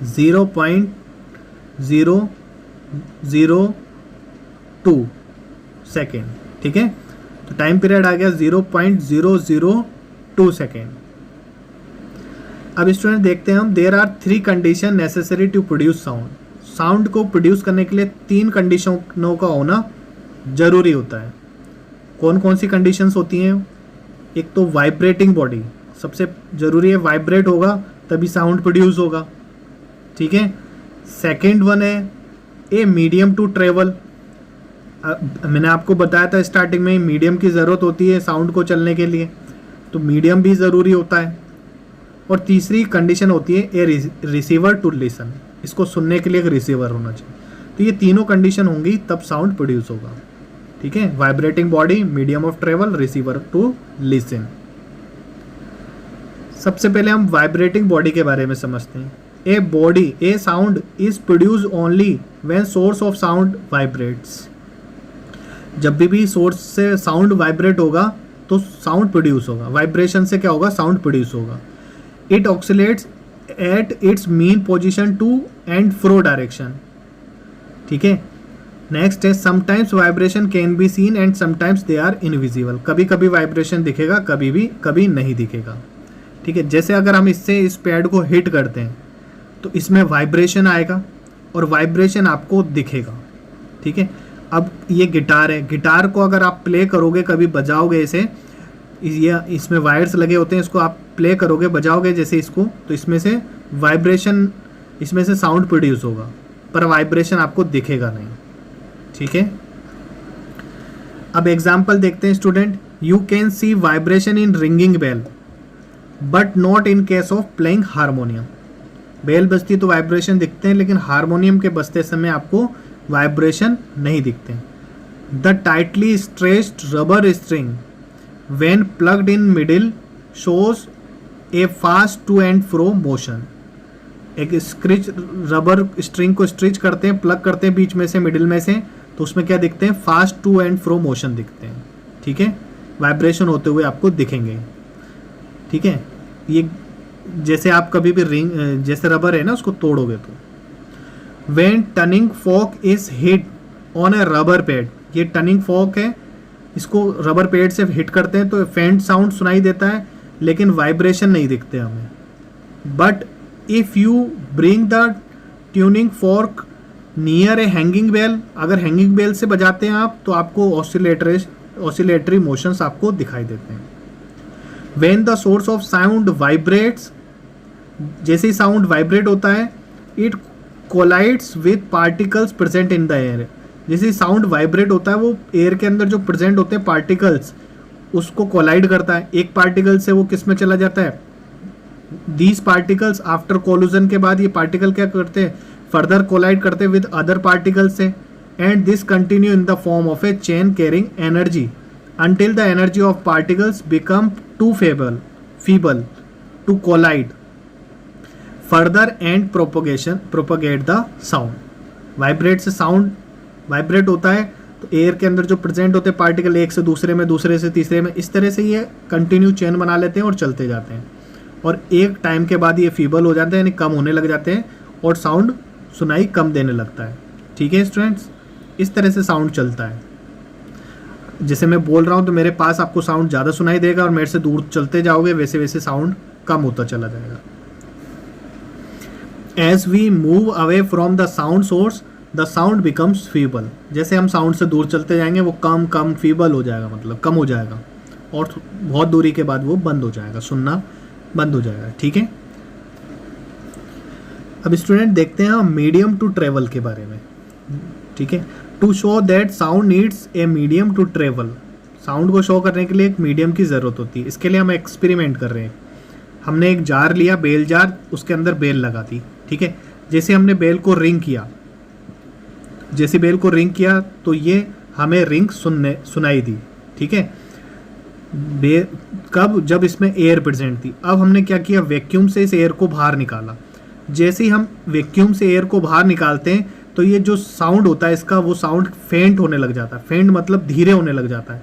0.002 सेकेंड। ठीक है, तो टाइम पीरियड आ गया 0.002 सेकेंड। अब स्टूडेंट देखते हैं हम, there are 3 condition necessary to produce sound. Sound को प्रोड्यूस करने के लिए 3 कंडीशनों का होना जरूरी होता है। कौन कौन सी कंडीशंस होती हैं, एक तो वाइब्रेटिंग बॉडी सबसे जरूरी है, वाइब्रेट होगा तभी साउंड प्रोड्यूस होगा। ठीक है, सेकेंड वन है ए मीडियम टू ट्रेवल। मैंने आपको बताया था स्टार्टिंग में, मीडियम की ज़रूरत होती है साउंड को चलने के लिए, तो मीडियम भी ज़रूरी होता है। और तीसरी कंडीशन होती है ए रिसीवर टू लिसन, इसको सुनने के लिए एक रिसीवर होना चाहिए। तो ये तीनों कंडीशन होंगी तब साउंड प्रोड्यूस होगा। ठीक है, vibrating body, medium of travel, receiver to listen. सबसे पहले हम वाइब्रेटिंग बॉडी के बारे में समझते हैं। A sound is produce only when source of sound vibrates. जब भी सोर्स से साउंड वाइब्रेट होगा तो साउंड प्रोड्यूस होगा। वाइब्रेशन से क्या होगा, साउंड प्रोड्यूस होगा। It oscillates at its mean position to and fro direction. ठीक है, नेक्स्ट है sometimes vibration can be seen and sometimes they are invisible. कभी कभी वाइब्रेशन दिखेगा, कभी नहीं दिखेगा। ठीक है, जैसे अगर हम इससे इस पैड को हिट करते हैं तो इसमें वाइब्रेशन आएगा और वाइब्रेशन आपको दिखेगा। ठीक है, अब ये गिटार है, गिटार को अगर आप प्ले करोगे, कभी बजाओगे इसे, इसमें वायर्स लगे होते हैं, इसको आप प्ले करोगे, बजाओगे जैसे इसको, तो इसमें से वाइब्रेशन, इसमें से साउंड प्रोड्यूस होगा, पर वाइब्रेशन आपको दिखेगा नहीं। ठीक है, अब एग्जाम्पल देखते हैं student. You can see vibration in ringing bell but not in case of playing harmonium. Bell बजती तो वाइब्रेशन दिखते हैं, लेकिन हारमोनियम के बजते समय आपको वाइब्रेशन नहीं दिखते। The tightly stretched rubber string when plugged in middle shows a fast to and fro motion। एक स्क्रिच रबर स्ट्रिंग को स्ट्रिच करते हैं, प्लग करते हैं बीच में से, मिडिल में से, तो उसमें क्या दिखते हैं, fast to and fro motion दिखते हैं, ठीक है, वाइब्रेशन होते हुए आपको दिखेंगे, ठीक है। ये जैसे आप कभी भी रिंग जैसे रबर है ना उसको तोड़ोगे तो when tuning fork is hit on a rubber pad, ये टर्निंग फोक है, इसको रबर पैड से हिट करते हैं तो फेंट साउंड सुनाई देता है लेकिन वाइब्रेशन नहीं दिखते हमें। But if you bring the tuning fork near a hanging bell, अगर हैंगिंग बेल से बजाते हैं आप तो आपको ऑसिलेटरी मोशंस आपको दिखाई देते हैं। When the source of sound vibrates, जैसे ही साउंड वाइब्रेट होता है, it collides with particles present in the air, जैसे साउंड वाइब्रेट होता है वो एयर के अंदर जो प्रेजेंट होते हैं पार्टिकल्स उसको कोलाइड करता है, एक पार्टिकल से वो किस में चला जाता है, दीज पार्टिकल्स आफ्टर कोलूजन के बाद ये पार्टिकल क्या करते हैं, फर्दर कोलाइड करते हैं विद अदर पार्टिकल से, and this continue in the form of A chain carrying energy until the energy of particles become too feeble to collide further and propagate the sound. Vibrate से sound vibrate होता है तो air के अंदर जो present होते हैं particle एक से दूसरे में, दूसरे से तीसरे में, इस तरह से ये कंटिन्यू चेन बना लेते हैं और चलते जाते हैं, और एक टाइम के बाद ये फीबल हो जाते हैं यानी कम होने लग जाते हैं और साउंड सुनाई कम देने लगता है, ठीक है स्टूडेंट्स। इस तरह से साउंड चलता है, जैसे मैं बोल रहा हूँ तो मेरे पास आपको साउंड ज़्यादा सुनाई देगा और मेरे से दूर चलते जाओगे वैसे वैसे साउंड कम होता चला जाएगा। As we move away from the sound source the sound becomes feeble, जैसे हम साउंड से दूर चलते जाएंगे वो कम कम फीबल हो जाएगा, मतलब कम हो जाएगा और बहुत दूरी के बाद वो बंद हो जाएगा, सुनना बंद हो जाएगा, ठीक है। अब स्टूडेंट देखते हैं मीडियम टू ट्रेवल के बारे में, ठीक है। To show that sound needs a medium to travel, sound को शो करने के लिए एक मीडियम की ज़रूरत होती है। इसके लिए हम एक्सपेरिमेंट कर रहे हैं। हमने एक जार लिया, बेल जार, उसके अंदर बेल लगा दी, ठीक है। जैसे हमने बेल को रिंग किया, जैसे बेल को रिंग किया तो ये हमें रिंग सुनाई दी, ठीक है। कब, जब इसमें एयर प्रेजेंट थी। अब हमने क्या किया, वैक्यूम से इस एयर को बाहर निकाला। जैसे ही हम वैक्यूम से एयर को बाहर निकालते हैं तो ये जो साउंड होता है इसका, वो साउंड फेंट होने लग जाता है, फेंट मतलब धीरे होने लग जाता है।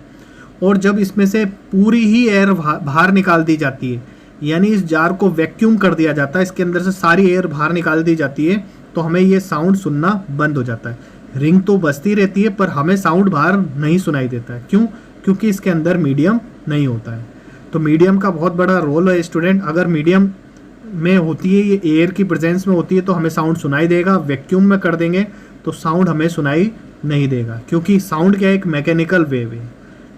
और जब इसमें से पूरी ही एयर बाहर निकाल दी जाती है, यानी इस जार को वैक्यूम कर दिया जाता है, इसके अंदर से सारी एयर बाहर निकाल दी जाती है, तो हमें ये साउंड सुनना बंद हो जाता है। रिंग तो बजती रहती है पर हमें साउंड बाहर नहीं सुनाई देता है। क्यों? क्योंकि इसके अंदर मीडियम नहीं होता है। तो मीडियम का बहुत बड़ा रोल है स्टूडेंट। अगर मीडियम में होती है, ये एयर की प्रेजेंस में होती है, तो हमें साउंड सुनाई देगा। वैक्यूम में कर देंगे तो साउंड हमें सुनाई नहीं देगा, क्योंकि साउंड क्या है, एक मैकेनिकल वेव है।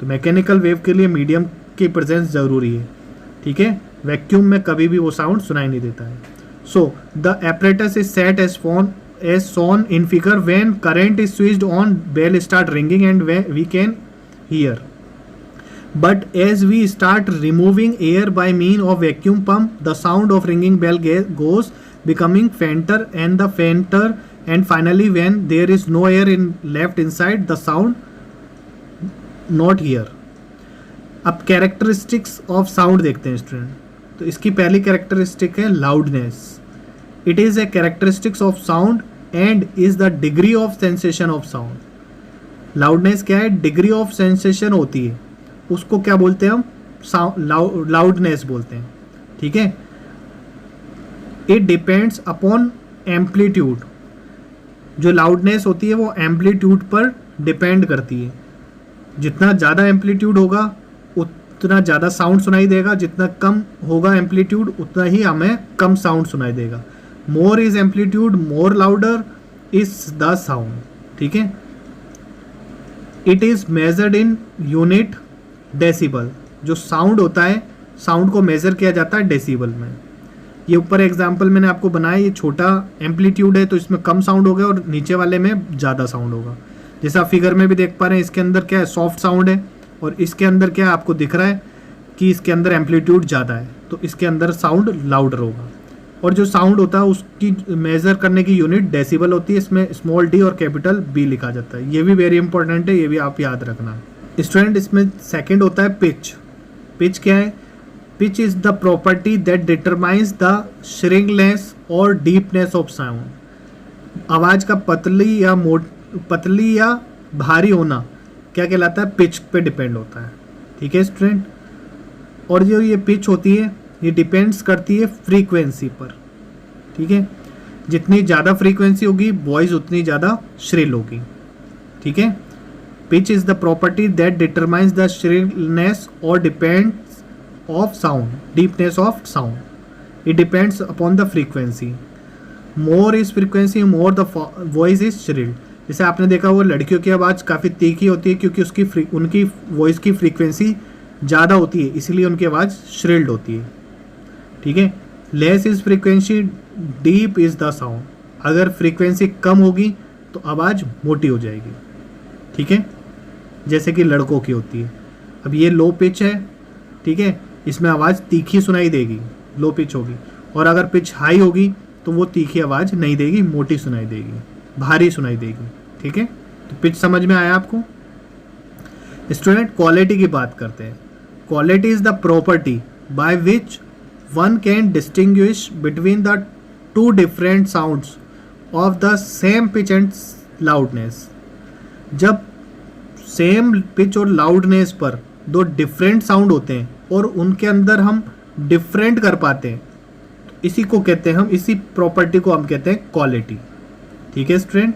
तो मैकेनिकल वेव के लिए मीडियम की प्रेजेंस ज़रूरी है, ठीक है। वैक्यूम में कभी भी वो साउंड सुनाई नहीं देता है। So the apparatus is set as shown in figure. When current is switched on, bell start ringing and we can hear. But as we start removing air by means of vacuum pump, the sound of ringing bell goes becoming fainter and fainter, and finally when there is no air left inside, the sound not here. अब characteristics of sound देखते हैं student. तो इसकी पहली characteristic है loudness. It is a characteristics of sound and is the degree of sensation of sound. Loudness क्या है? Degree of sensation होती है, उसको क्या बोलते हैं हम? लाउडनेस बोलते हैं, ठीक है। It depends upon amplitude. जो लाउडनेस होती है वो एम्पलीट्यूड पर डिपेंड करती है। जितना ज़्यादा एम्पलीट्यूड होगा उतना ज़्यादा साउंड सुनाई देगा, जितना कम होगा एम्पलीट्यूड उतना ही हमें कम साउंड सुनाई देगा। More is amplitude, more louder is the sound, ठीक है। It is measured in unit decibel. जो साउंड होता है, साउंड को मेजर किया जाता है डेसिबल में। ये ऊपर एग्जाम्पल मैंने आपको बनाया, ये छोटा एम्पलीट्यूड है तो इसमें कम साउंड होगा और नीचे वाले में ज़्यादा साउंड होगा। जैसे आप फिगर में भी देख पा रहे हैं, इसके अंदर क्या है? सॉफ्ट साउंड है, और इसके अंदर क्या आपको दिख रहा है कि इसके अंदर एम्पलीट्यूड ज़्यादा है, तो इसके अंदर साउंड लाउडर होगा। और जो साउंड होता है उसकी मेज़र करने की यूनिट डेसिबल होती है। इसमें स्मॉल डी और कैपिटल बी लिखा जाता है। ये भी वेरी इंपॉर्टेंट है, ये भी आप याद रखना। स्टूडेंट, इसमें सेकंड होता है पिच। पिच क्या है? Pitch is the property that determines the shrillness और डीपनेस ऑफ साउंड। आवाज का पतली या भारी होना क्या कहलाता है, पिच पे डिपेंड होता है। ठीक है स्टूडेंट, और जो ये पिच होती है ये डिपेंड्स करती है फ्रीक्वेंसी पर। ठीक है, जितनी ज़्यादा फ्रीक्वेंसी होगी वॉइस उतनी ज़्यादा श्रिल होगी। ठीक है, pitch is the property that determines the shrillness और depends of sound, deepness of sound. It depends upon the frequency. More is frequency more the voice is shrill. जैसे आपने देखा वो लड़कियों की आवाज़ काफ़ी तीखी होती है क्योंकि उनकी वॉइस की फ्रीक्वेंसी ज़्यादा होती है, इसीलिए उनकी आवाज़ श्रिल्ड होती है। ठीक है, less is frequency deep is the sound. अगर फ्रीक्वेंसी कम होगी तो आवाज़ मोटी हो जाएगी। ठीक है, जैसे कि लड़कों की होती है। अब ये लो पिच है, ठीक है, इसमें आवाज़ तीखी सुनाई देगी, लो पिच होगी। और अगर पिच हाई होगी तो वो तीखी आवाज़ नहीं देगी, मोटी सुनाई देगी, भारी सुनाई देगी। ठीक है, तो पिच समझ में आया आपको। स्टूडेंट, क्वालिटी की बात करते हैं। Quality is the property by which one can distinguish between the two different sounds of the same pitch and loudness. जब सेम पिच और लाउडनेस पर दो डिफरेंट साउंड होते हैं और उनके अंदर हम डिफरेंट कर पाते हैं, तो इसी को कहते हैं हम, इसी प्रॉपर्टी को हम कहते हैं क्वालिटी। ठीक है स्टूडेंट,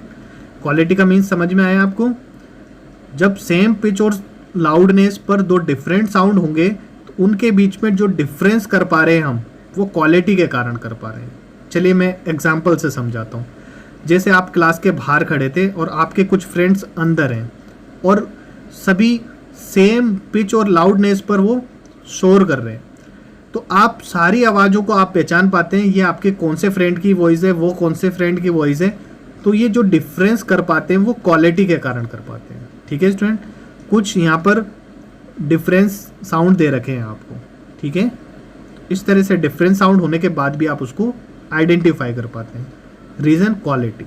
क्वालिटी का मीन्स समझ में आया आपको। जब सेम पिच और लाउडनेस पर दो डिफरेंट साउंड होंगे तो उनके बीच में जो डिफरेंस कर पा रहे हैं हम, वो क्वालिटी के कारण कर पा रहे हैं। चलिए मैं एग्जांपल से समझाता हूँ। जैसे आप क्लास के बाहर खड़े थे और आपके कुछ फ्रेंड्स अंदर हैं और सभी सेम पिच और लाउडनेस पर वो शोर कर रहे हैं, तो आप सारी आवाज़ों को आप पहचान पाते हैं, ये आपके कौन से फ्रेंड की वॉइस है, वो कौन से फ्रेंड की वॉइस है। तो ये जो डिफरेंस कर पाते हैं वो क्वालिटी के कारण कर पाते हैं। ठीक है स्टूडेंट, कुछ यहाँ पर डिफरेंस साउंड दे रखे हैं आपको। ठीक है, इस तरह से डिफरेंस साउंड होने के बाद भी आप उसको आइडेंटिफाई कर पाते हैं। Reason quality.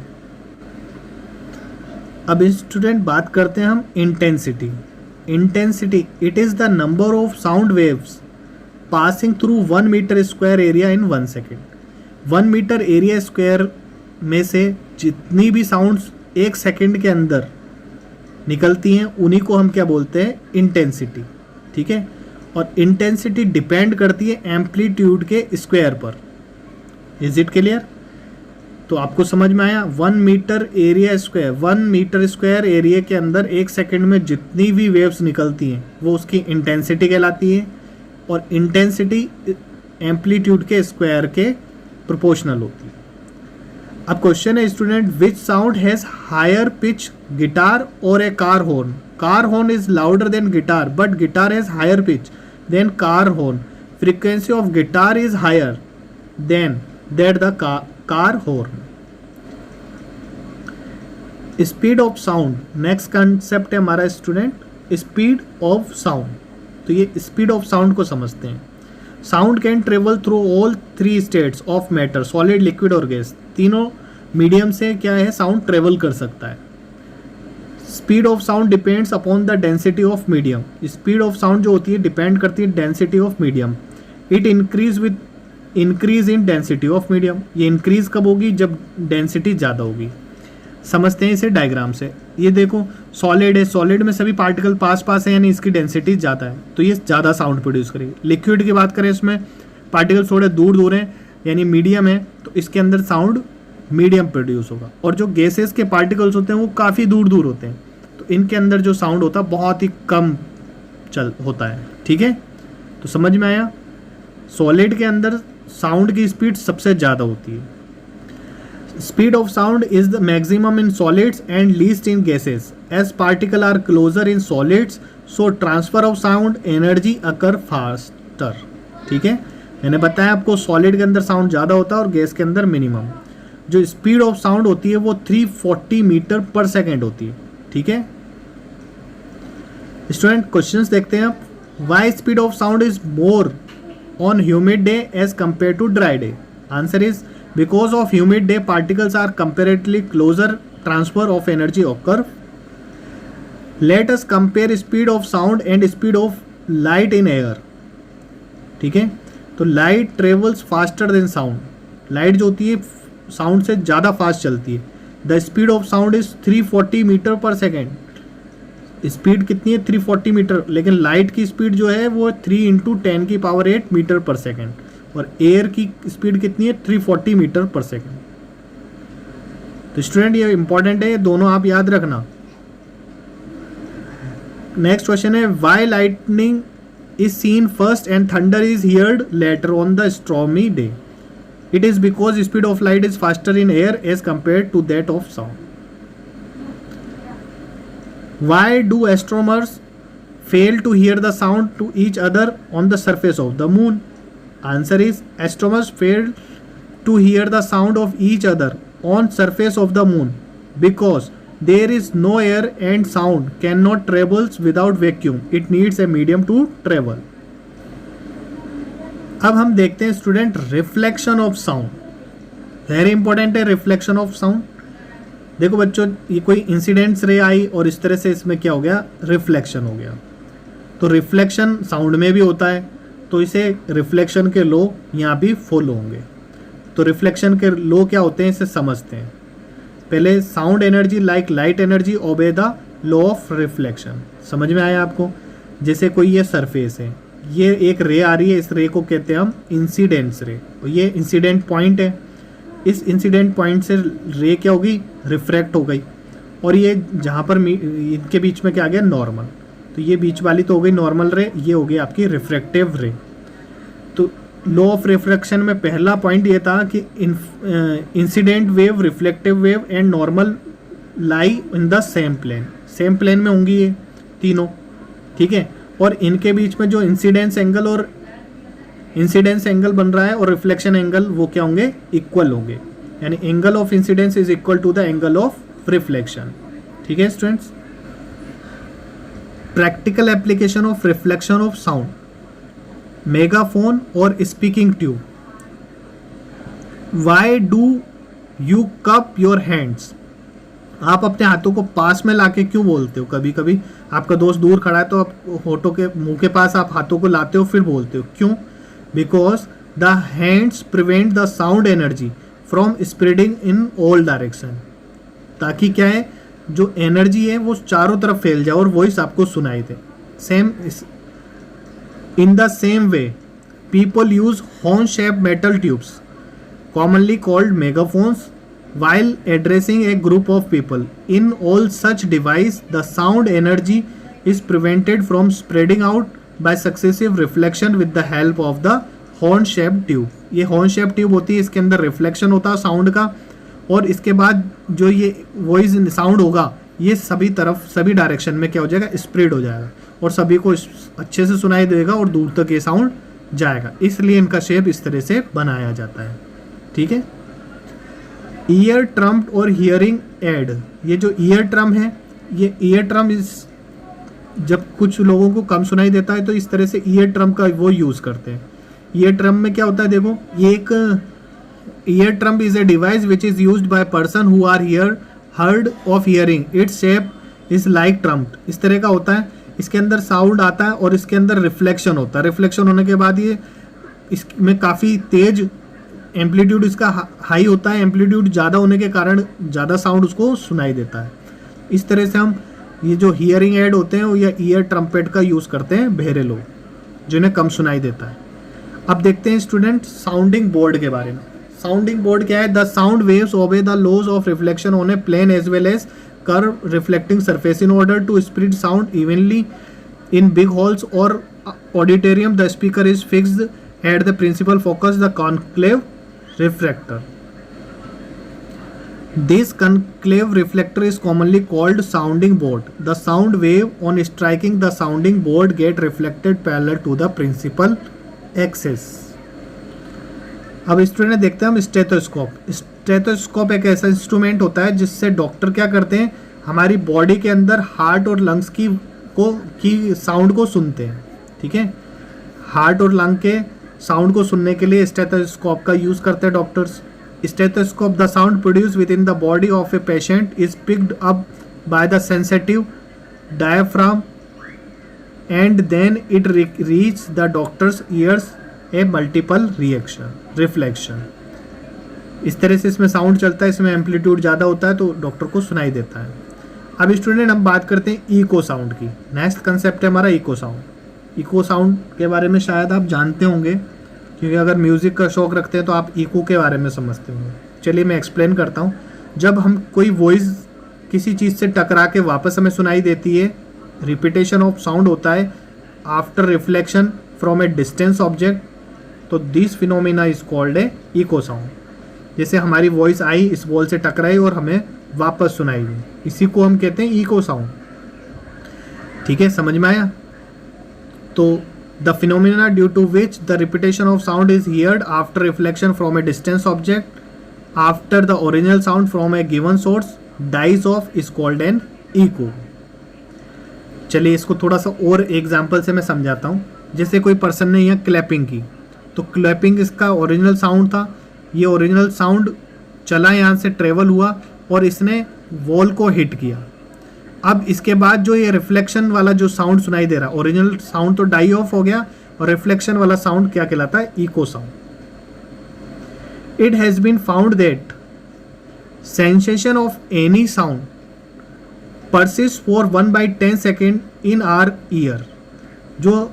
अब स्टूडेंट बात करते हैं हम intensity. Intensity, it is the number of sound waves passing through 1 metre square area in 1 second. 1 metre area square में से जितनी भी साउंड्स 1 सेकेंड के अंदर निकलती हैं उन्हीं को हम क्या बोलते हैं, इंटेंसिटी। ठीक है, और इंटेंसिटी डिपेंड करती है एम्पलीट्यूड के स्क्वायर पर। Is it clear? तो आपको समझ में आया। 1 metre area square, 1 metre square area के अंदर 1 सेकेंड में जितनी भी वेव्स निकलती हैं वो उसकी इंटेंसिटी कहलाती है, और इंटेंसिटी एम्पलीट्यूड के स्क्वायर के प्रोपोर्शनल होती है। अब क्वेश्चन है student, which sound has higher pitch, guitar और a car horn? Car horn is louder than guitar but guitar has higher pitch than car horn. Frequency of guitar is higher than that the car horn. Speed of sound, next concept है हमारा student, speed of sound. तो ये speed of sound को समझते हैं। Sound can travel through all 3 states of matter, solid, liquid और gas. तीनों medium से क्या है, साउंड ट्रेवल कर सकता है। Speed of sound depends upon the density of medium. Speed of sound जो होती है डिपेंड करती है density of medium. It increase with increase in density of medium. ये इंक्रीज कब होगी, जब डेंसिटी ज़्यादा होगी। समझते हैं इसे डायग्राम से। ये देखो सॉलिड है, सॉलिड में सभी पार्टिकल पास पास है, यानी इसकी डेंसिटी ज़्यादा है, तो ये ज़्यादा साउंड प्रोड्यूस करेगी। लिक्विड की बात करें, इसमें पार्टिकल थोड़े दूर दूर हैं, यानी मीडियम है, तो इसके अंदर साउंड मीडियम प्रोड्यूस होगा। और जो गैसेस के पार्टिकल्स होते हैं वो काफ़ी दूर दूर होते हैं, तो इनके अंदर जो साउंड होता है बहुत ही कम होता है। ठीक है, तो समझ में आया। सॉलिड के अंदर साउंड की स्पीड सबसे ज़्यादा होती है। Speed of sound is the maximum in solids and least in gases. As particle are closer in solids so transfer of sound energy occur faster. ठीक है, मैंने बताया आपको सॉलिड के अंदर साउंड ज़्यादा होता है और गैस के अंदर मिनिमम। जो स्पीड ऑफ साउंड होती है वो 340 मीटर पर सेकेंड होती है। ठीक है स्टूडेंट, क्वेश्चंस देखते हैं आप। Why speed of sound is more on humid day as compared to dry day? Answer is because of humid day particles are comparatively closer, transfer of energy occur. Let us compare speed of sound and speed of light in air. ठीक है। तो light travels faster than sound, light जो होती है sound से ज़्यादा fast चलती है। The speed of sound is 340 metre per second, speed कितनी है 340 मीटर, लेकिन लाइट की स्पीड जो है वो 3 × 10⁸ मीटर पर सेकेंड, और एयर की स्पीड कितनी है 340 मीटर पर सेकेंड। तो स्टूडेंट ये इंपॉर्टेंट है, ये दोनों आप याद रखना। नेक्स्ट क्वेश्चन है why lightning is seen first and thunder is heard later on the stormy day. It is because speed of light is faster in air as compare to that of sound. Why do astronomers fail to hear the sound to each other on the surface of the moon? Answer is astronomers fail to hear the sound of each other on surface of the moon because there is no air and sound cannot travel without vacuum. It needs a medium to travel. अब हम देखते हैं student reflection of sound, very important है reflection of sound. देखो बच्चों, ये कोई incidents रे आई और इस तरह से इसमें क्या हो गया, रिफ्लेक्शन हो गया। तो रिफ्लेक्शन साउंड में भी होता है, तो इसे रिफ्लेक्शन के लॉ यहाँ भी फॉलो होंगे। तो रिफ्लेक्शन के लॉ क्या होते हैं इसे समझते हैं। पहले sound energy like light energy obey the law of reflection. समझ में आया आपको? जैसे कोई ये सरफेस है, ये एक रे आ रही है, इस रे को कहते हैं हम इंसिडेंस रे, और ये इंसिडेंट पॉइंट है। इस इंसिडेंट पॉइंट से रे क्या होगी, रिफ्रैक्ट हो गई, और ये जहाँ पर इनके बीच में क्या आ गया, नॉर्मल। तो ये बीच वाली तो हो गई नॉर्मल रे, ये हो गई आपकी रिफ्रैक्टिव रे। तो लॉ ऑफ रिफ्रैक्शन में पहला पॉइंट ये था कि incident wave, reflective wave and normal lie in the same plane, same plane में होंगी ये तीनों, ठीक है। और इनके बीच में जो इंसिडेंस एंगल बन रहा है और रिफ्लेक्शन एंगल वो क्या होंगे, इक्वल होंगे, यानी angle of incidence is equal to the angle of reflection, ठीक है students. Practical application of reflection of sound, megaphone और speaking tube. Why do you cup your hands, आप अपने हाथों को पास में लाके क्यों बोलते हो? कभी कभी आपका दोस्त दूर खड़ा है तो आप होठों के मुंह के पास आप हाथों को लाते हो फिर बोलते हो, क्यों? Because the hands prevent the sound energy from spreading in all direction, ताकि क्या है, जो एनर्जी है वो चारों तरफ फैल जाए और वॉइस आपको सुनाई दे। Same in the same way people use horn shape metal tubes commonly called megaphones while addressing a group of people. In all such device, the sound energy is prevented from spreading out by successive reflection with the help of the horn shaped tube. ये horn shaped tube होती है, इसके अंदर reflection होता है sound का, और इसके बाद जो ये वॉइस साउंड होगा ये सभी तरफ, सभी डायरेक्शन में क्या हो जाएगा, स्प्रेड हो जाएगा और सभी को अच्छे से सुनाई देगा और दूर तक ये साउंड जाएगा। इसलिए इनका शेप इस तरह से बनाया जाता है, ठीक है। ईयर ट्रम और हियरिंग एड, ये जो ईयर ट्रम है, ये ईयर ट्रम इस जब कुछ लोगों को कम सुनाई देता है तो इस तरह से ईयर ट्रम का वो यूज़ करते हैं। ईयर ट्रम में क्या होता है, देखो ये एक ear trumpet is a device which is used by person who are hard of hearing, its shape is like trumpet. इस तरह का होता है, इसके अंदर साउंड आता है और इसके अंदर रिफ्लेक्शन होता है। रिफ्लेक्शन होने के बाद ये इसमें काफ़ी तेज एम्पलीट्यूड इसका हाई होता है, एम्पलीट्यूड ज़्यादा होने के कारण ज़्यादा साउंड उसको सुनाई देता है। इस तरह से हम ये जो हियरिंग एड होते हैं वो या ईयर ट्रम्पेट का यूज़ करते हैं बहरे लोग, जिन्हें कम सुनाई देता है। अब देखते हैं स्टूडेंट साउंडिंग बोर्ड के बारे में। साउंडिंग बोर्ड क्या है? The sound waves obey the laws of reflection on a plane as well as curve reflecting surface in order to spread sound evenly in big halls और auditorium. The speaker is fixed at the principal focus the concave refractor. This concave reflector is commonly called sounding board. The sound wave on striking the sounding board get reflected parallel to the principal axis. अब student देखते हैं हम stethoscope. Stethoscope एक ऐसा instrument होता है जिससे doctor क्या करते हैं, हमारी बॉडी के अंदर हार्ट और लंग्स की साउंड को सुनते हैं, ठीक है। हार्ट और लंग के साउंड को सुनने के लिए स्टेथोस्कोप का यूज करते हैं doctors. Stethoscope the sound produce within the body of a patient is picked up by the sensitive diaphragm and then it reach the doctors ears a multiple reflection. इस तरह से इसमें sound चलता है, इसमें amplitude ज़्यादा होता है तो डॉक्टर को सुनाई देता है। अब स्टूडेंट हम बात करते हैं इको साउंड की। नेक्स्ट कंसेप्ट है हमारा इको साउंड। इको साउंड के बारे में शायद आप जानते होंगे, क्योंकि अगर म्यूज़िक का शौक़ रखते हैं तो आप इको के बारे में समझते होंगे। चलिए मैं एक्सप्लेन करता हूँ। जब हम कोई वॉइस किसी चीज़ से टकरा के वापस हमें सुनाई देती है, रिपीटेशन ऑफ साउंड होता है after reflection from a distance object, तो this phenomena is called a echo sound. जैसे हमारी वॉइस आई, इस वॉल से टकराई और हमें वापस सुनाई दी, इसी को हम कहते हैं इको साउंड। ठीक है, समझ में आया? तो the phenomena due to which the repetition of sound is heard after reflection from a distance object after the original sound from a given source dies off is called an echo. चलिए इसको थोड़ा सा और example से मैं समझाता हूँ। जैसे कोई पर्सन ने यहाँ क्लैपिंग की, तो क्लैपिंग इसका ओरिजिनल साउंड था, ये ओरिजिनल साउंड चला, यहाँ से ट्रेवल हुआ और इसने वॉल को हिट किया। अब इसके बाद जो ये रिफ्लेक्शन वाला जो साउंड सुनाई दे रहा, ओरिजिनल साउंड तो डाई ऑफ हो गया और रिफ्लेक्शन वाला साउंड क्या कहलाता है? Echo sound. It has been found that sensation of any sound persist for 1/10 second in our ear. जो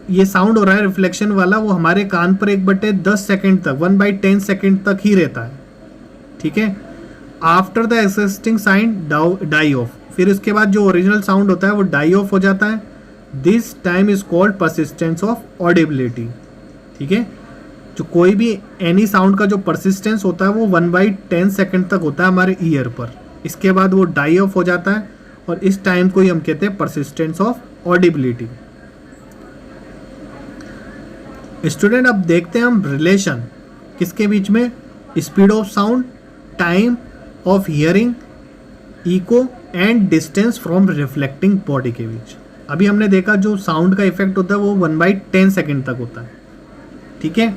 ये साउंड हो रहा है रिफ्लेक्शन वाला, वो हमारे कान पर 1/10 सेकेंड तक, 1/10 सेकेंड तक ही रहता है। ठीक है, after the existing sound die off, फिर उसके बाद जो ओरिजिनल साउंड होता है वो डाई ऑफ हो जाता है। This time is called persistence of audibility. ठीक है, जो कोई भी एनी साउंड का जो परसिस्टेंस होता है वो 1/10 सेकेंड तक होता है हमारे ईयर पर। इसके बाद वो डाई ऑफ हो जाता है और इस टाइम को ही हम कहते हैं परसिस्टेंस ऑफ ऑडिबिलिटी। स्टूडेंट अब देखते हैं हम रिलेशन किसके बीच में, speed of sound, time of hearing, echo and distance from reflecting body के बीच। अभी हमने देखा जो साउंड का इफेक्ट होता है वो 1/10 सेकेंड तक होता है। ठीक है,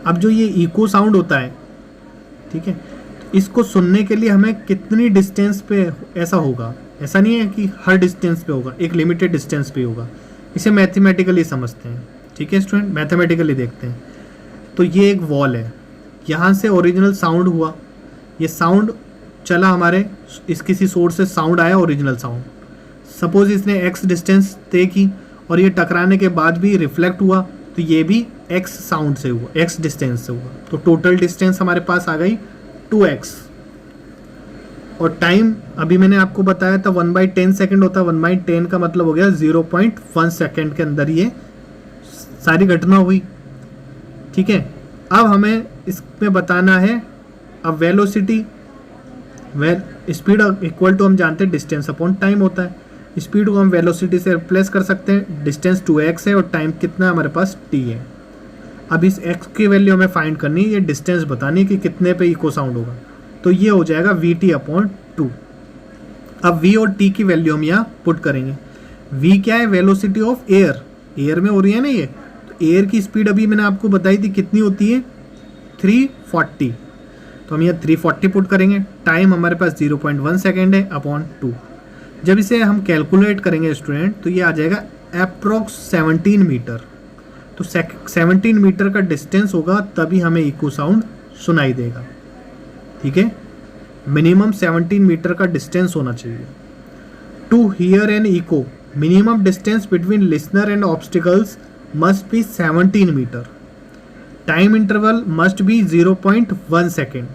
अब जो ये इको साउंड होता है, ठीक है, इसको सुनने के लिए हमें कितनी डिस्टेंस पे ऐसा होगा? ऐसा नहीं है कि हर डिस्टेंस पे होगा, एक लिमिटेड डिस्टेंस पे होगा। इसे मैथमेटिकली समझते हैं। ठीक है स्टूडेंट, मैथमेटिकली देखते हैं। तो ये एक वॉल है, यहाँ से ओरिजिनल साउंड हुआ, ये साउंड चला हमारे इस किसी सोर्स से साउंड आया, ओरिजिनल साउंड। सपोज इसने एक्स डिस्टेंस तय की और ये टकराने के बाद भी रिफ्लेक्ट हुआ, तो ये भी एक्स साउंड से हुआ, एक्स डिस्टेंस से हुआ। तो टोटल डिस्टेंस हमारे पास आ गई 2x। और टाइम अभी मैंने आपको बताया था 1/10 सेकेंड होता है। 1/10 का मतलब हो गया 0.1 सेकेंड के अंदर ये सारी घटना हुई। ठीक है, अब हमें इसमें बताना है अब वेलोसिटी, स्पीड इक्वल टू हम जानते हैं डिस्टेंस अपॉन टाइम होता है। स्पीड को हम वेलोसिटी से रिप्लेस कर सकते हैं। डिस्टेंस 2x है और टाइम कितना हमारे पास t है। अब इस x की वैल्यू हमें फाइंड करनी है, ये डिस्टेंस बतानी है कि कितने पे इको साउंड होगा। तो ये हो जाएगा vt/2। अब v और t की वैल्यू हम यहाँ पुट करेंगे। v क्या है? वेलोसिटी ऑफ एयर, एयर में हो रही है ना ये, तो एयर की स्पीड अभी मैंने आपको बताई थी कितनी होती है, 340। तो हम यहाँ 340 पुट करेंगे। टाइम हमारे पास 0.1 सेकेंड है अपॉन 2। जब इसे हम कैलकुलेट करेंगे स्टूडेंट, तो ये आ जाएगा अप्रोक्स 17 मीटर। तो 17 मीटर का डिस्टेंस होगा तभी हमें इको साउंड सुनाई देगा। ठीक है, मिनिमम 17 मीटर का डिस्टेंस होना चाहिए। To hear an echo minimum distance between listener and obstacles must be 17 metre. Time interval must be 0.1 second.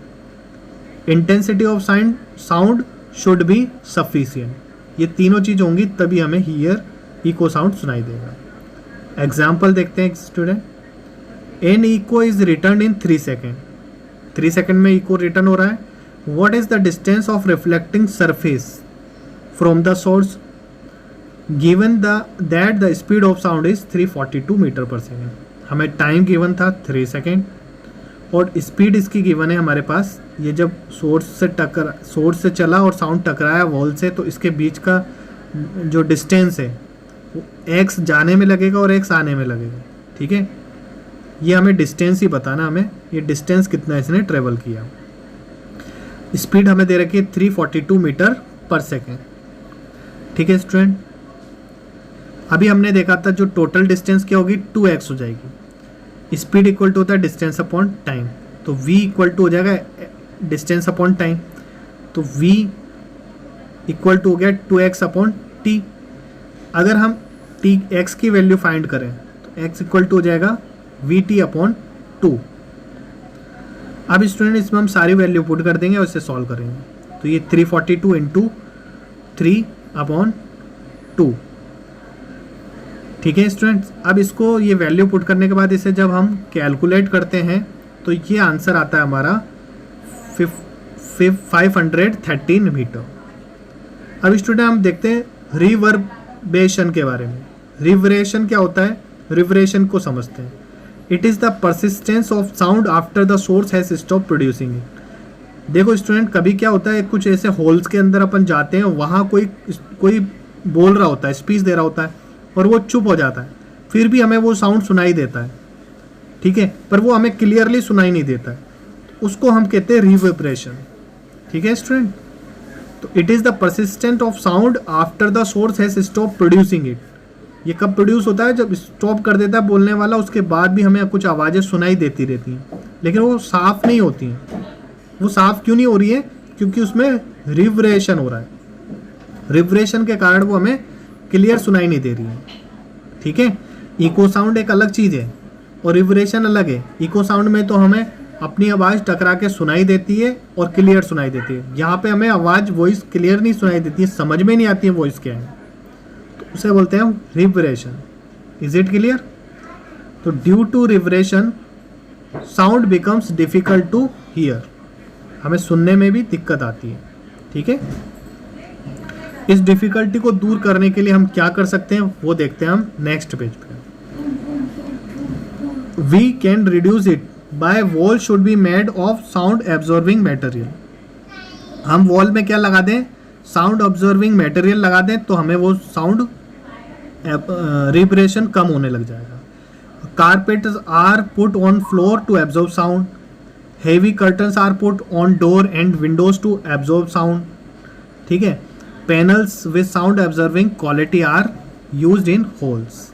Intensity of sound should be sufficient. ये तीनों चीज़ होंगी तभी हमें हियर इको साउंड सुनाई देगा। एग्जाम्पल देखते हैं student. An echo is return in 3 second. 3 second में इको रिटर्न हो रहा है। What is the distance of reflecting surface from the source given that the speed of sound is 342 metre per second. हमें time given था 3 second और speed इसकी given है हमारे पास। ये जब सोर्स से चला और साउंड टकराया वॉल से, तो इसके बीच का जो डिस्टेंस है वो एक्स जाने में लगेगा और एक्स आने में लगेगा। ठीक है, ये हमें डिस्टेंस ही बताना, हमें ये डिस्टेंस कितना इसने ट्रेवल किया। स्पीड हमें दे रखी है 342 मीटर पर सेकेंड। ठीक है स्टूडेंट, अभी हमने देखा था जो टोटल डिस्टेंस क्या होगी 2x हो जाएगी। स्पीड इक्वल टू होता है डिस्टेंस अपॉन टाइम, तो v इक्वल टू हो जाएगा डिस्टेंस अपॉन टाइम, तो v इक्वल टू हो गया 2x अपॉन टी। अगर हम t x की वैल्यू फाइंड करें तो x इक्वल टू हो जाएगा vt अपॉन 2। अब स्टूडेंट इसमें हम सारी वैल्यू पुट कर देंगे और इसे सॉल्व करेंगे, तो ये 342 इंटू 3 अपॉन 2। ठीक है स्टूडेंट्स, अब इसको ये वैल्यू पुट करने के बाद इसे जब हम कैलकुलेट करते हैं तो ये आंसर आता है हमारा 513 मीटर। अब स्टूडेंट हम देखते हैं रिवर्बरेशन के बारे में। रिवर्बरेशन क्या होता है, रिवर्बरेशन को समझते हैं। It is the persistence of sound after the source has stop producing it. देखो स्टूडेंट, कभी क्या होता है, कुछ ऐसे होल्स के अंदर अपन जाते हैं, वहाँ कोई बोल रहा होता है, स्पीच दे रहा होता है और वो चुप हो जाता है, फिर भी हमें वो साउंड सुनाई देता है, ठीक है, पर वो हमें क्लियरली सुनाई नहीं देता है, उसको हम कहते हैं रिवर्बरेशन। ठीक है स्टूडेंट, तो it is the persistent of sound after the source has stop producing it. ये कब प्रोड्यूस होता है, जब स्टॉप कर देता है बोलने वाला, उसके बाद भी हमें कुछ आवाज़ें सुनाई देती रहती हैं, लेकिन वो साफ नहीं होती हैं। वो साफ क्यों नहीं हो रही है, क्योंकि उसमें रिवर्बरेशन हो रहा है। रिवर्बरेशन के कारण वो हमें क्लियर सुनाई नहीं दे रही है। ठीक है, इको साउंड एक अलग चीज़ है और रिवर्बरेशन अलग है। इको साउंड में तो हमें अपनी आवाज़ टकरा के सुनाई देती है और क्लियर सुनाई देती है। यहाँ पे हमें आवाज़ वॉइस क्लियर नहीं सुनाई देती है, समझ में नहीं आती है वॉइस क्या है, तो उसे बोलते हैं हम रिवर्बरेशन। Is it clear? तो due to reverberation sound becomes difficult to hear, हमें सुनने में भी दिक्कत आती है। ठीक है, इस डिफिकल्टी को दूर करने के लिए हम क्या कर सकते हैं वो देखते हैं हम नेक्स्ट पेज पे। We can reduce it by wall should be made of sound absorbing material. हम वॉल में क्या लगा दें, साउंड ऑब्जर्विंग मटेरियल लगा दें, तो हमें वो साउंड रिवर्बरेशन कम होने लग जाएगा। Carpets are put on floor to absorb sound. Heavy curtains are put on door and windows to absorb sound. ठीक है, panels with sound absorbing quality are used in halls.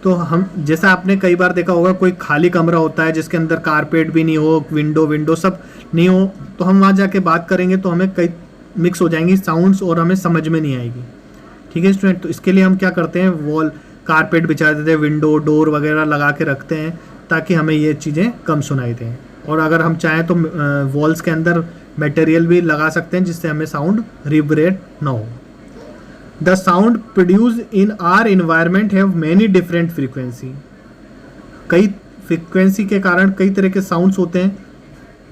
तो हम जैसा आपने कई बार देखा होगा, कोई खाली कमरा होता है जिसके अंदर कारपेट भी नहीं हो, विंडो सब नहीं हो, तो हम वहाँ जाके बात करेंगे तो हमें कई मिक्स हो जाएंगी साउंड्स और हमें समझ में नहीं आएगी। ठीक है स्टूडेंट, तो इसके लिए हम क्या करते हैं, वॉल कारपेट बिछा देते हैं, विंडो डोर वगैरह लगा के रखते हैं ताकि हमें ये चीज़ें कम सुनाई दें। और अगर हम चाहें तो वॉल्स के अंदर मटेरियल भी लगा सकते हैं जिससे हमें साउंड रिवर्बरेट ना हो। The sound produce in are environment have many different frequency. कई फ्रीक्वेंसी के कारण कई तरह के साउंड्स होते हैं।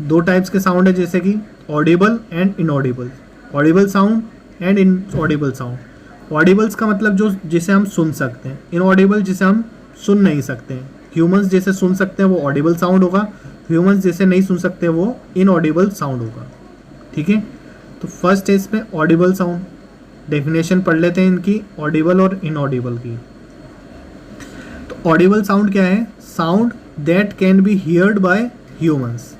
दो टाइप्स के साउंड है, जैसे कि audible and inaudible. Audible sound and inaudible sound. Audibles का मतलब जो जिसे हम सुन सकते हैं, इनऑडिबल जिसे हम सुन नहीं सकते हैं। ह्यूमंस जैसे सुन सकते हैं वो ऑडिबल साउंड होगा, ह्यूमंस जैसे नहीं सुन सकते वो इनऑडिबल साउंड होगा। ठीक है, तो फर्स्ट है इसमें ऑडिबल साउंड। डेफिनेशन पढ़ लेते हैं इनकी, ऑडिबल और इनऑडिबल की। तो ऑडिबल साउंड क्या है, sound that can be heard bye humans.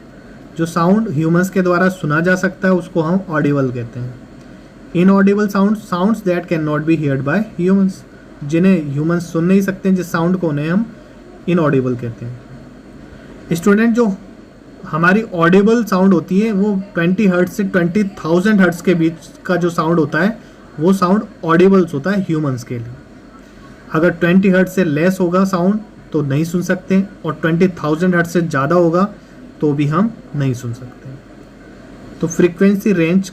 जो साउंड ह्यूमंस के द्वारा सुना जा सकता है उसको हम ऑडिबल कहते हैं। Inaudible sound, sounds that can not be heard bye humans, जिन्हें ह्यूमंस सुन नहीं सकते, जिस साउंड को उन्हें हम इनऑडिबल कहते हैं। स्टूडेंट, जो हमारी ऑडिबल साउंड होती है वो 20 हर्ट्ज से 20,000 हर्ट्ज के बीच का जो साउंड होता है वो साउंड ऑडिबल्स होता है ह्यूमंस के लिए। अगर 20 हर्ट्ज से लेस होगा साउंड तो नहीं सुन सकते, और 20,000 हर्ट्ज से ज़्यादा होगा तो भी हम नहीं सुन सकते। तो फ्रीक्वेंसी रेंज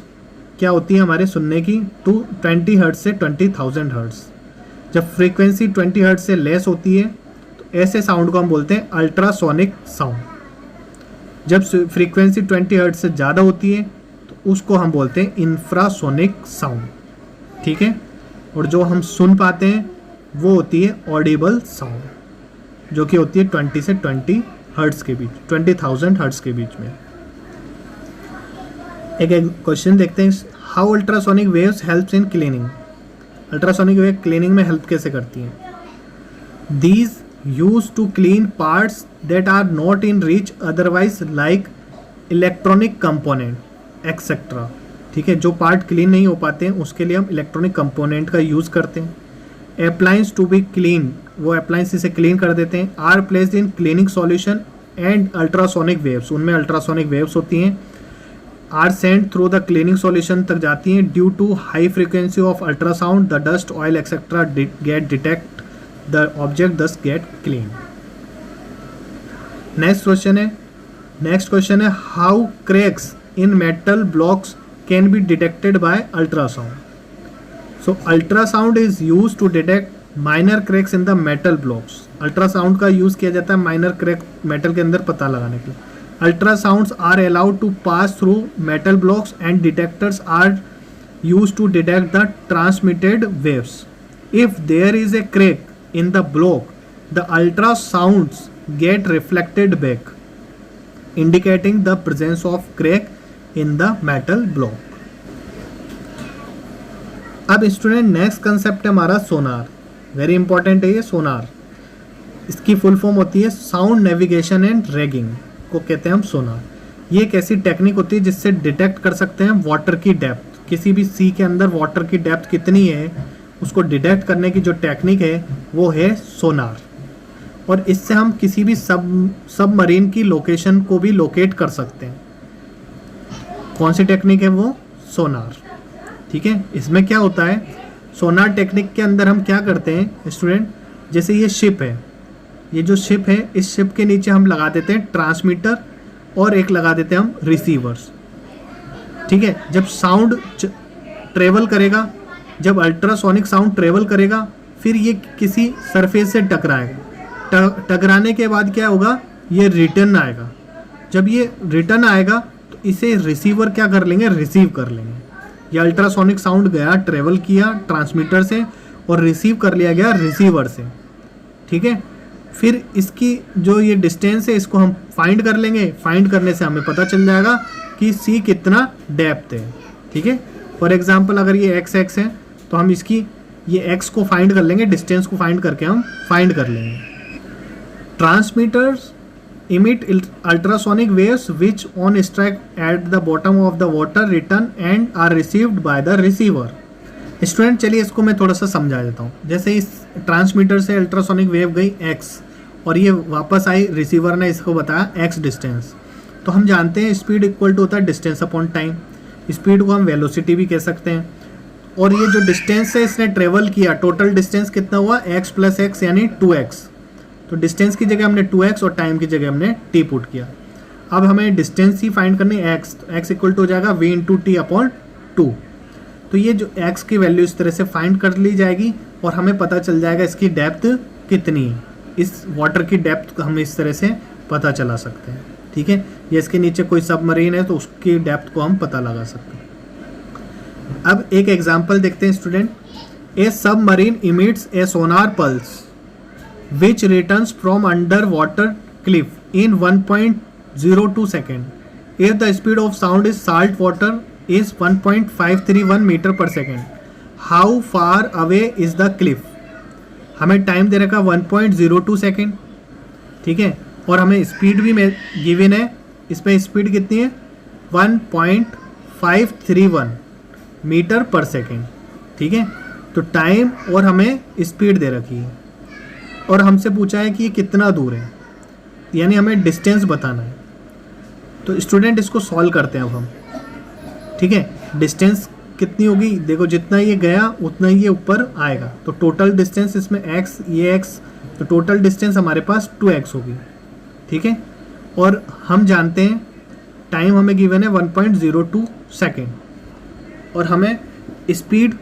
क्या होती है हमारे सुनने की, 20 हर्ट्ज से 20,000 हर्ट्ज। जब फ्रीक्वेंसी 20 हर्ट्ज से लेस होती है तो ऐसे साउंड को हम बोलते हैं अल्ट्रासोनिक साउंड। जब फ्रीक्वेंसी 20 हर्ट्ज से ज़्यादा होती है तो उसको हम बोलते हैं इंफ्रासोनिक साउंड। ठीक है, और जो हम सुन पाते हैं वो होती है ऑडिबल साउंड, जो कि होती है 20 से 20 हर्ट्ज के बीच, 20,000 हर्ट्ज के बीच में। एक क्वेश्चन देखते हैं, how ultrasonic waves helps in cleaning. Ultrasonic wave cleaning में हेल्प कैसे करती हैं? These use to clean parts that are not in reach otherwise like electronic component etcetera. ठीक है, जो पार्ट क्लीन नहीं हो पाते हैं उसके लिए हम इलेक्ट्रॉनिक कंपोनेंट का यूज़ करते हैं। अप्लायंस टू बी क्लीन, वो अप्लायंस इसे क्लीन कर देते हैं। Are placed in cleaning solution and ultrasonic waves, उनमें अल्ट्रासोनिक वेव्स होती हैं, are sent through the cleaning solution तक जाती हैं। Due to high frequency of ultrasound the dust oil etcetera get detect the object dust get clean. Next question है how cracks in metal blocks can be detected by ultrasound. So ultrasound is use to detect minor cracks in the metal blocks. Ultrasound का use किया जाता है minor crack metal के अंदर पता लगाने के लिए। Ultrasounds are allowed to pass through metal blocks and detectors are use to detect the transmitted waves. If there is a crack in the block, the ultrasounds get reflected back, indicating the presence of crack in the metal block. अब student next concept है हमारा सोनार। Very important है ये सोनार। इसकी full form होती है sound navigation and ragging, को कहते हैं हम सोनार। ये एक ऐसी टेक्निक होती है जिससे डिटेक्ट कर सकते हैं वाटर की डेप्थ, किसी भी सी के अंदर वाटर की डेप्थ कितनी है उसको डिटेक्ट करने की जो टेक्निक है वो है सोनार। और इससे हम किसी भी सबमरीन की लोकेशन को भी लोकेट कर सकते हैं। कौन सी टेक्निक है वो? सोनार। ठीक है, इसमें क्या होता है, सोनार टेक्निक के अंदर हम क्या करते हैं स्टूडेंट, जैसे ये शिप है, ये जो शिप है इस शिप के नीचे हम लगा देते हैं ट्रांसमीटर और एक लगा देते हैं हम रिसीवर्स। ठीक है, जब साउंड ट्रेवल करेगा, जब अल्ट्रासोनिक साउंड ट्रेवल करेगा फिर ये किसी सरफेस से टकराएगा, टकराने के बाद क्या होगा, ये रिटर्न आएगा। जब ये रिटर्न आएगा तो इसे रिसीवर क्या कर लेंगे, रिसीव कर लेंगे। ये अल्ट्रासोनिक साउंड गया, ट्रेवल किया ट्रांसमीटर से और रिसीव कर लिया गया रिसीवर से। ठीक है, फिर इसकी जो ये डिस्टेंस है इसको हम फाइंड कर लेंगे। फाइंड करने से हमें पता चल जाएगा कि सी कितना डेप्थ है। ठीक है, फॉर एग्जाम्पल अगर ये एक्स एक्स है तो हम इसकी ये एक्स को फाइंड कर लेंगे, डिस्टेंस को फाइंड करके हम फाइंड कर लेंगे। Transmitters emit ultrasonic waves which on strike at the bottom of the water return and are received by the receiver. Student चलिए इसको मैं थोड़ा सा समझा देता हूँ। जैसे इस ट्रांसमीटर से अल्ट्रासोनिक वेव गई x और ये वापस आई, रिसीवर ने इसको बताया x डिस्टेंस। तो हम जानते हैं स्पीड इक्वल टू होता है डिस्टेंस अपॉन टाइम। स्पीड को हम वेलोसिटी भी कह सकते हैं। और ये जो डिस्टेंस है इसने ट्रेवल किया, टोटल डिस्टेंस कितना हुआ, x प्लस एक्स यानी 2x। तो डिस्टेंस की जगह हमने 2x और टाइम की जगह हमने t पुट किया। अब हमें डिस्टेंस ही फाइंड करनी है x, तो x इक्वल टू हो जाएगा v इंटू टी अपॉन 2। तो ये जो x की वैल्यू इस तरह से फाइंड कर ली जाएगी और हमें पता चल जाएगा इसकी डेप्थ कितनी है। इस वाटर की डेप्थ हम इस तरह से पता चला सकते हैं। ठीक है, ये इसके नीचे कोई सबमरीन है तो उसकी डेप्थ को हम पता लगा सकते हैं। अब एक एग्जाम्पल देखते हैं student. A submarine emits A Sonar pulse which returns from underwater cliff in 1.02 second. If the speed of sound is salt water is 1.531 meter per second. How far away is the cliff? हमें time दे रखा 1.02 second. ठीक है, और हमें speed भी given है, इसमें speed कितनी है 1.531 मीटर पर सेकेंड। ठीक है, तो टाइम और हमें स्पीड दे रखी है और हमसे पूछा है कि ये कितना दूर है, यानी हमें डिस्टेंस बताना है। तो स्टूडेंट इसको सॉल्व करते हैं अब हम। ठीक है, डिस्टेंस कितनी होगी, देखो जितना ये गया उतना ही ये ऊपर आएगा। तो टोटल डिस्टेंस इसमें x, ये x, तो टोटल डिस्टेंस हमारे पास 2x होगी। ठीक है, और हम जानते हैं टाइम हमें गिवन है 1.02 सेकेंड और हमें स्पीड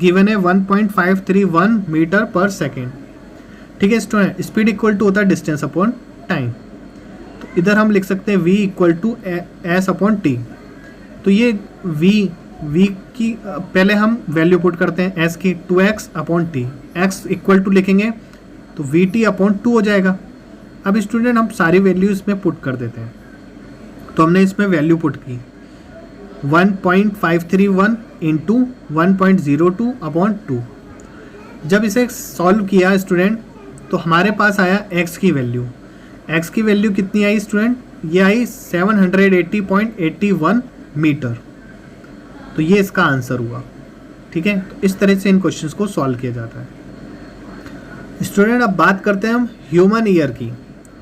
गिवन है 1.531 मीटर पर सेकेंड। ठीक है स्टूडेंट, स्पीड इक्वल टू होता है डिस्टेंस अपॉन टाइम। तो इधर हम लिख सकते हैं v equal to S upon T. तो ये v की पहले हम वैल्यू पुट करते हैं s की 2x upon T. x equal to लिखेंगे तो वी टी अपॉन 2 हो जाएगा। अब स्टूडेंट हम सारी वैल्यू इसमें पुट कर देते हैं। तो हमने इसमें वैल्यू पुट की 1.531 इंटू 1.02 अपॉन 2। जब इसे सॉल्व किया स्टूडेंट तो हमारे पास आया x की वैल्यू। x की वैल्यू कितनी आई स्टूडेंट, ये आई 780.81 मीटर। तो ये इसका आंसर हुआ। ठीक है, तो इस तरह से इन क्वेश्चंस को सॉल्व किया जाता है। स्टूडेंट अब बात करते हैं हम ह्यूमन ईयर की।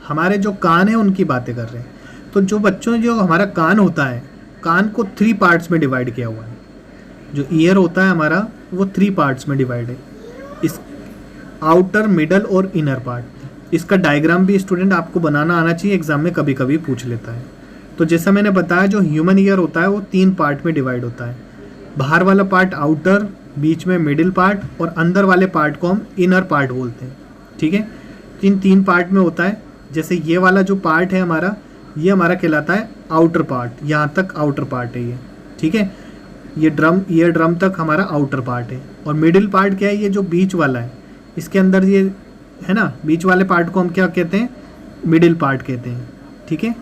हमारे जो कान है उनकी बातें कर रहे हैं। तो जो बच्चों जो हमारा कान होता है, कान को 3 पार्ट्स में डिवाइड किया हुआ है। जो ईयर होता है हमारा वो 3 पार्ट्स में डिवाइड है, इस आउटर, मिडल और इनर पार्ट। इसका डायग्राम भी स्टूडेंट आपको बनाना आना चाहिए, एग्जाम में कभी कभी पूछ लेता है। तो जैसा मैंने बताया, जो ह्यूमन ईयर होता है वो 3 पार्ट में डिवाइड होता है। बाहर वाला पार्ट आउटर, बीच में मिडिल पार्ट और अंदर वाले पार्ट को हम इनर पार्ट बोलते हैं। ठीक है, इन 3 पार्ट में होता है। जैसे ये वाला जो पार्ट है हमारा, ये हमारा कहलाता है आउटर पार्ट, यहाँ तक आउटर पार्ट है ये। ठीक है, ये ड्रम तक हमारा आउटर पार्ट है। और मिडिल पार्ट क्या है, ये जो बीच वाला है, इसके अंदर ये है ना, बीच वाले पार्ट को हम क्या कहते हैं, मिडिल पार्ट कहते हैं। ठीक है,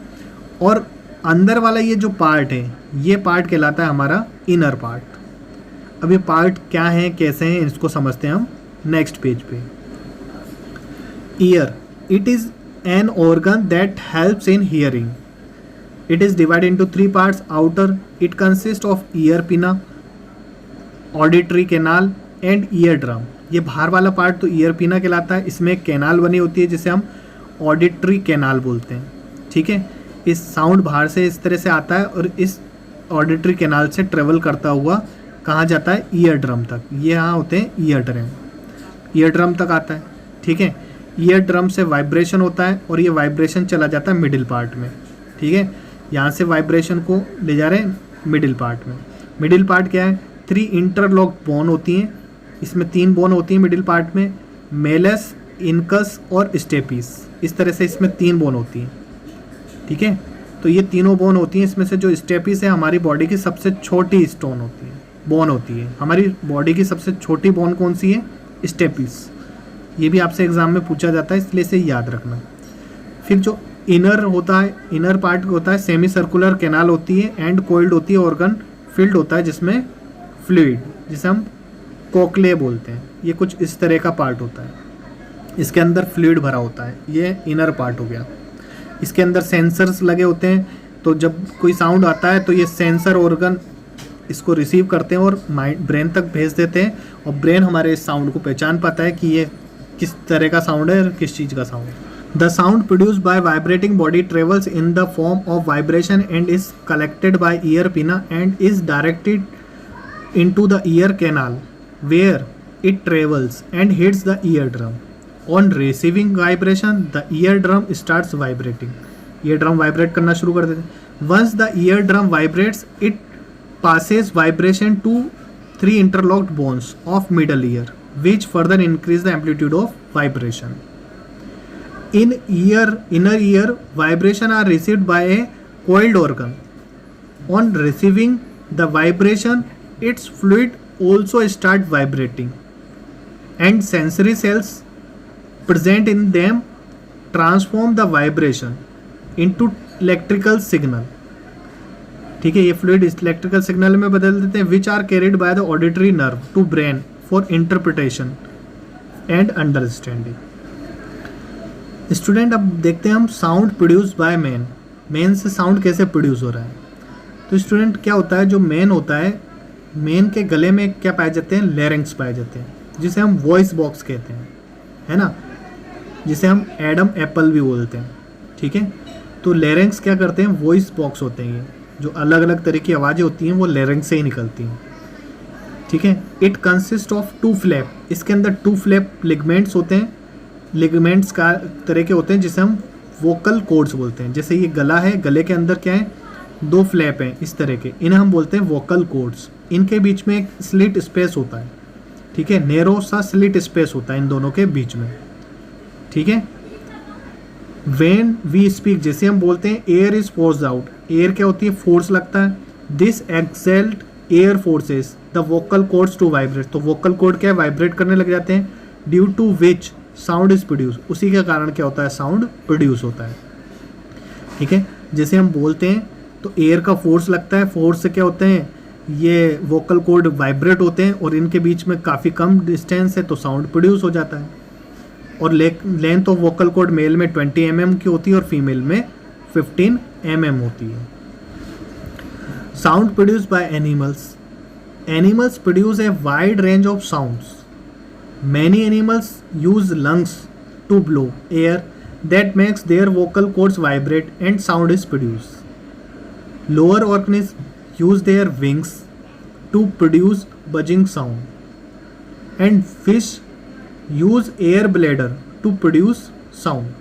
और अंदर वाला ये जो पार्ट है, ये पार्ट कहलाता है हमारा इनर पार्ट। अब ये पार्ट क्या है, कैसे हैं, इसको समझते हैं हम नेक्स्ट पेज पे। Year, it is an organ that helps in hearing. It is divided into 3 parts. Outer, it consists of ear pinna, auditory canal and eardrum. ये बाहर वाला पार्ट तो ईयर पिना कहलाता है। इसमें एक कैनाल बनी होती है जिसे हम ऑडिटरी कैनाल बोलते हैं। ठीक है, इस साउंड बाहर से इस तरह से आता है और इस ऑडिटरी कैनाल से ट्रेवल करता हुआ कहाँ जाता है, ईयर ड्रम तक। ये यहाँ होते हैं ईयर ड्रम तक आता है। ठीक है, ईयर ड्रम से वाइब्रेशन होता है और ये वाइब्रेशन चला जाता है मिडिल पार्ट में। ठीक है, यहाँ से वाइब्रेशन को ले जा रहे हैं मिडिल पार्ट में। मिडिल पार्ट क्या है, 3 इंटरलॉक्ड बोन होती हैं। इसमें 3 बोन होती हैं मिडिल पार्ट में, मेलस, इनकस और स्टेपिस। इस तरह से इसमें 3 बोन होती हैं। ठीक है, तो ये तीनों बोन होती हैं। इसमें से जो स्टेपिस है हमारी बॉडी की सबसे छोटी बोन होती है। हमारी बॉडी की सबसे छोटी बोन कौन सी है, स्टेपिस। ये भी आपसे एग्जाम में पूछा जाता है, इसलिए इसे याद रखना। फिर जो इनर होता है, इनर पार्ट होता है, सेमी सर्कुलर कैनाल होती है, एंड कोइल्ड होती है, ऑर्गन फील्ड होता है जिसमें फ्लूइड, जिसे हम कोकले बोलते हैं। ये कुछ इस तरह का पार्ट होता है, इसके अंदर फ्लूइड भरा होता है। ये इनर पार्ट हो गया। इसके अंदर सेंसर्स लगे होते हैं, तो जब कोई साउंड आता है तो ये सेंसर ऑर्गन इसको रिसीव करते हैं और ब्रेन तक भेज देते हैं, और ब्रेन हमारे इस साउंड को पहचान पाता है कि ये किस तरह का साउंड है और किस चीज़ का साउंड है। The sound produced by vibrating body travels in the form of vibration and is collected by ear pinna and is directed into the ear canal where it travels and hits the eardrum. On receiving vibration, the eardrum starts vibrating. Eardrum vibrate करना शुरू कर देते हैं। Once the eardrum vibrates, it passes vibration to 3 interlocked bones of middle ear, which further increase the amplitude of vibration. In inner ear, vibration are received by a coiled organ. On receiving the vibration, its fluid also start vibrating, and sensory cells present in them transform the vibration into electrical signal. ठीक है, ये fluid electrical signal में बदल देते हैं, which are carried by the auditory nerve to brain for interpretation and understanding. Student अब देखते हैं हम साउंड प्रोड्यूस बाय मेन से साउंड कैसे प्रोड्यूस हो रहा है। तो स्टूडेंट क्या होता है, जो मेन होता है, मेन के गले में क्या पाए जाते हैं, लैरिंग्स पाए जाते हैं, जिसे हम वॉइस बॉक्स कहते हैं, है ना, जिसे हम एडम एप्पल भी बोलते हैं। ठीक है, तो लैरिंग्स क्या करते हैं, वॉइस बॉक्स होते हैं। ये जो अलग अलग तरह की आवाज़ें होती हैं वो लैरिंग्स से ही निकलती हैं। ठीक है, इट कंसिस्ट ऑफ 2 फ्लैप। इसके अंदर 2 फ्लैप लिगमेंट्स होते हैं। लिगमेंट्स का तरह के होते हैं जिसे हम वोकल कॉर्ड्स बोलते हैं। जैसे ये गला है, गले के अंदर क्या है, 2 फ्लैप हैं इस तरह के, इन्हें हम बोलते हैं वोकल कॉर्ड्स। इनके बीच में एक स्लिट स्पेस होता है। ठीक है, नैरो सा स्लिट स्पेस होता है इन दोनों के बीच में। ठीक है, व्हेन वी स्पीक, जैसे हम बोलते हैं air is force out, air क्या होती है, फोर्स लगता है। This exhaled air forces the vocal cords to vibrate, तो वोकल कॉर्ड क्या है, वाइब्रेट करने लग जाते हैं। Due to which sound is produce, उसी के कारण क्या होता है, साउंड प्रोड्यूस होता है। ठीक है, जैसे हम बोलते हैं तो एयर का फोर्स लगता है, फोर्स से क्या होते हैं, ये वोकल कॉर्ड वाइब्रेट होते हैं और इनके बीच में काफ़ी कम डिस्टेंस है तो साउंड प्रोड्यूस हो जाता है। और length of vocal cord male में 20 mm की होती है और फीमेल में 15 mm होती है। Sound produce by animals, Animals produce a wide range of sounds. Many animals use lungs to blow air that makes their vocal cords vibrate and sound is produced. Lower organisms use their wings to produce buzzing sound. And fish use air bladder to produce sound.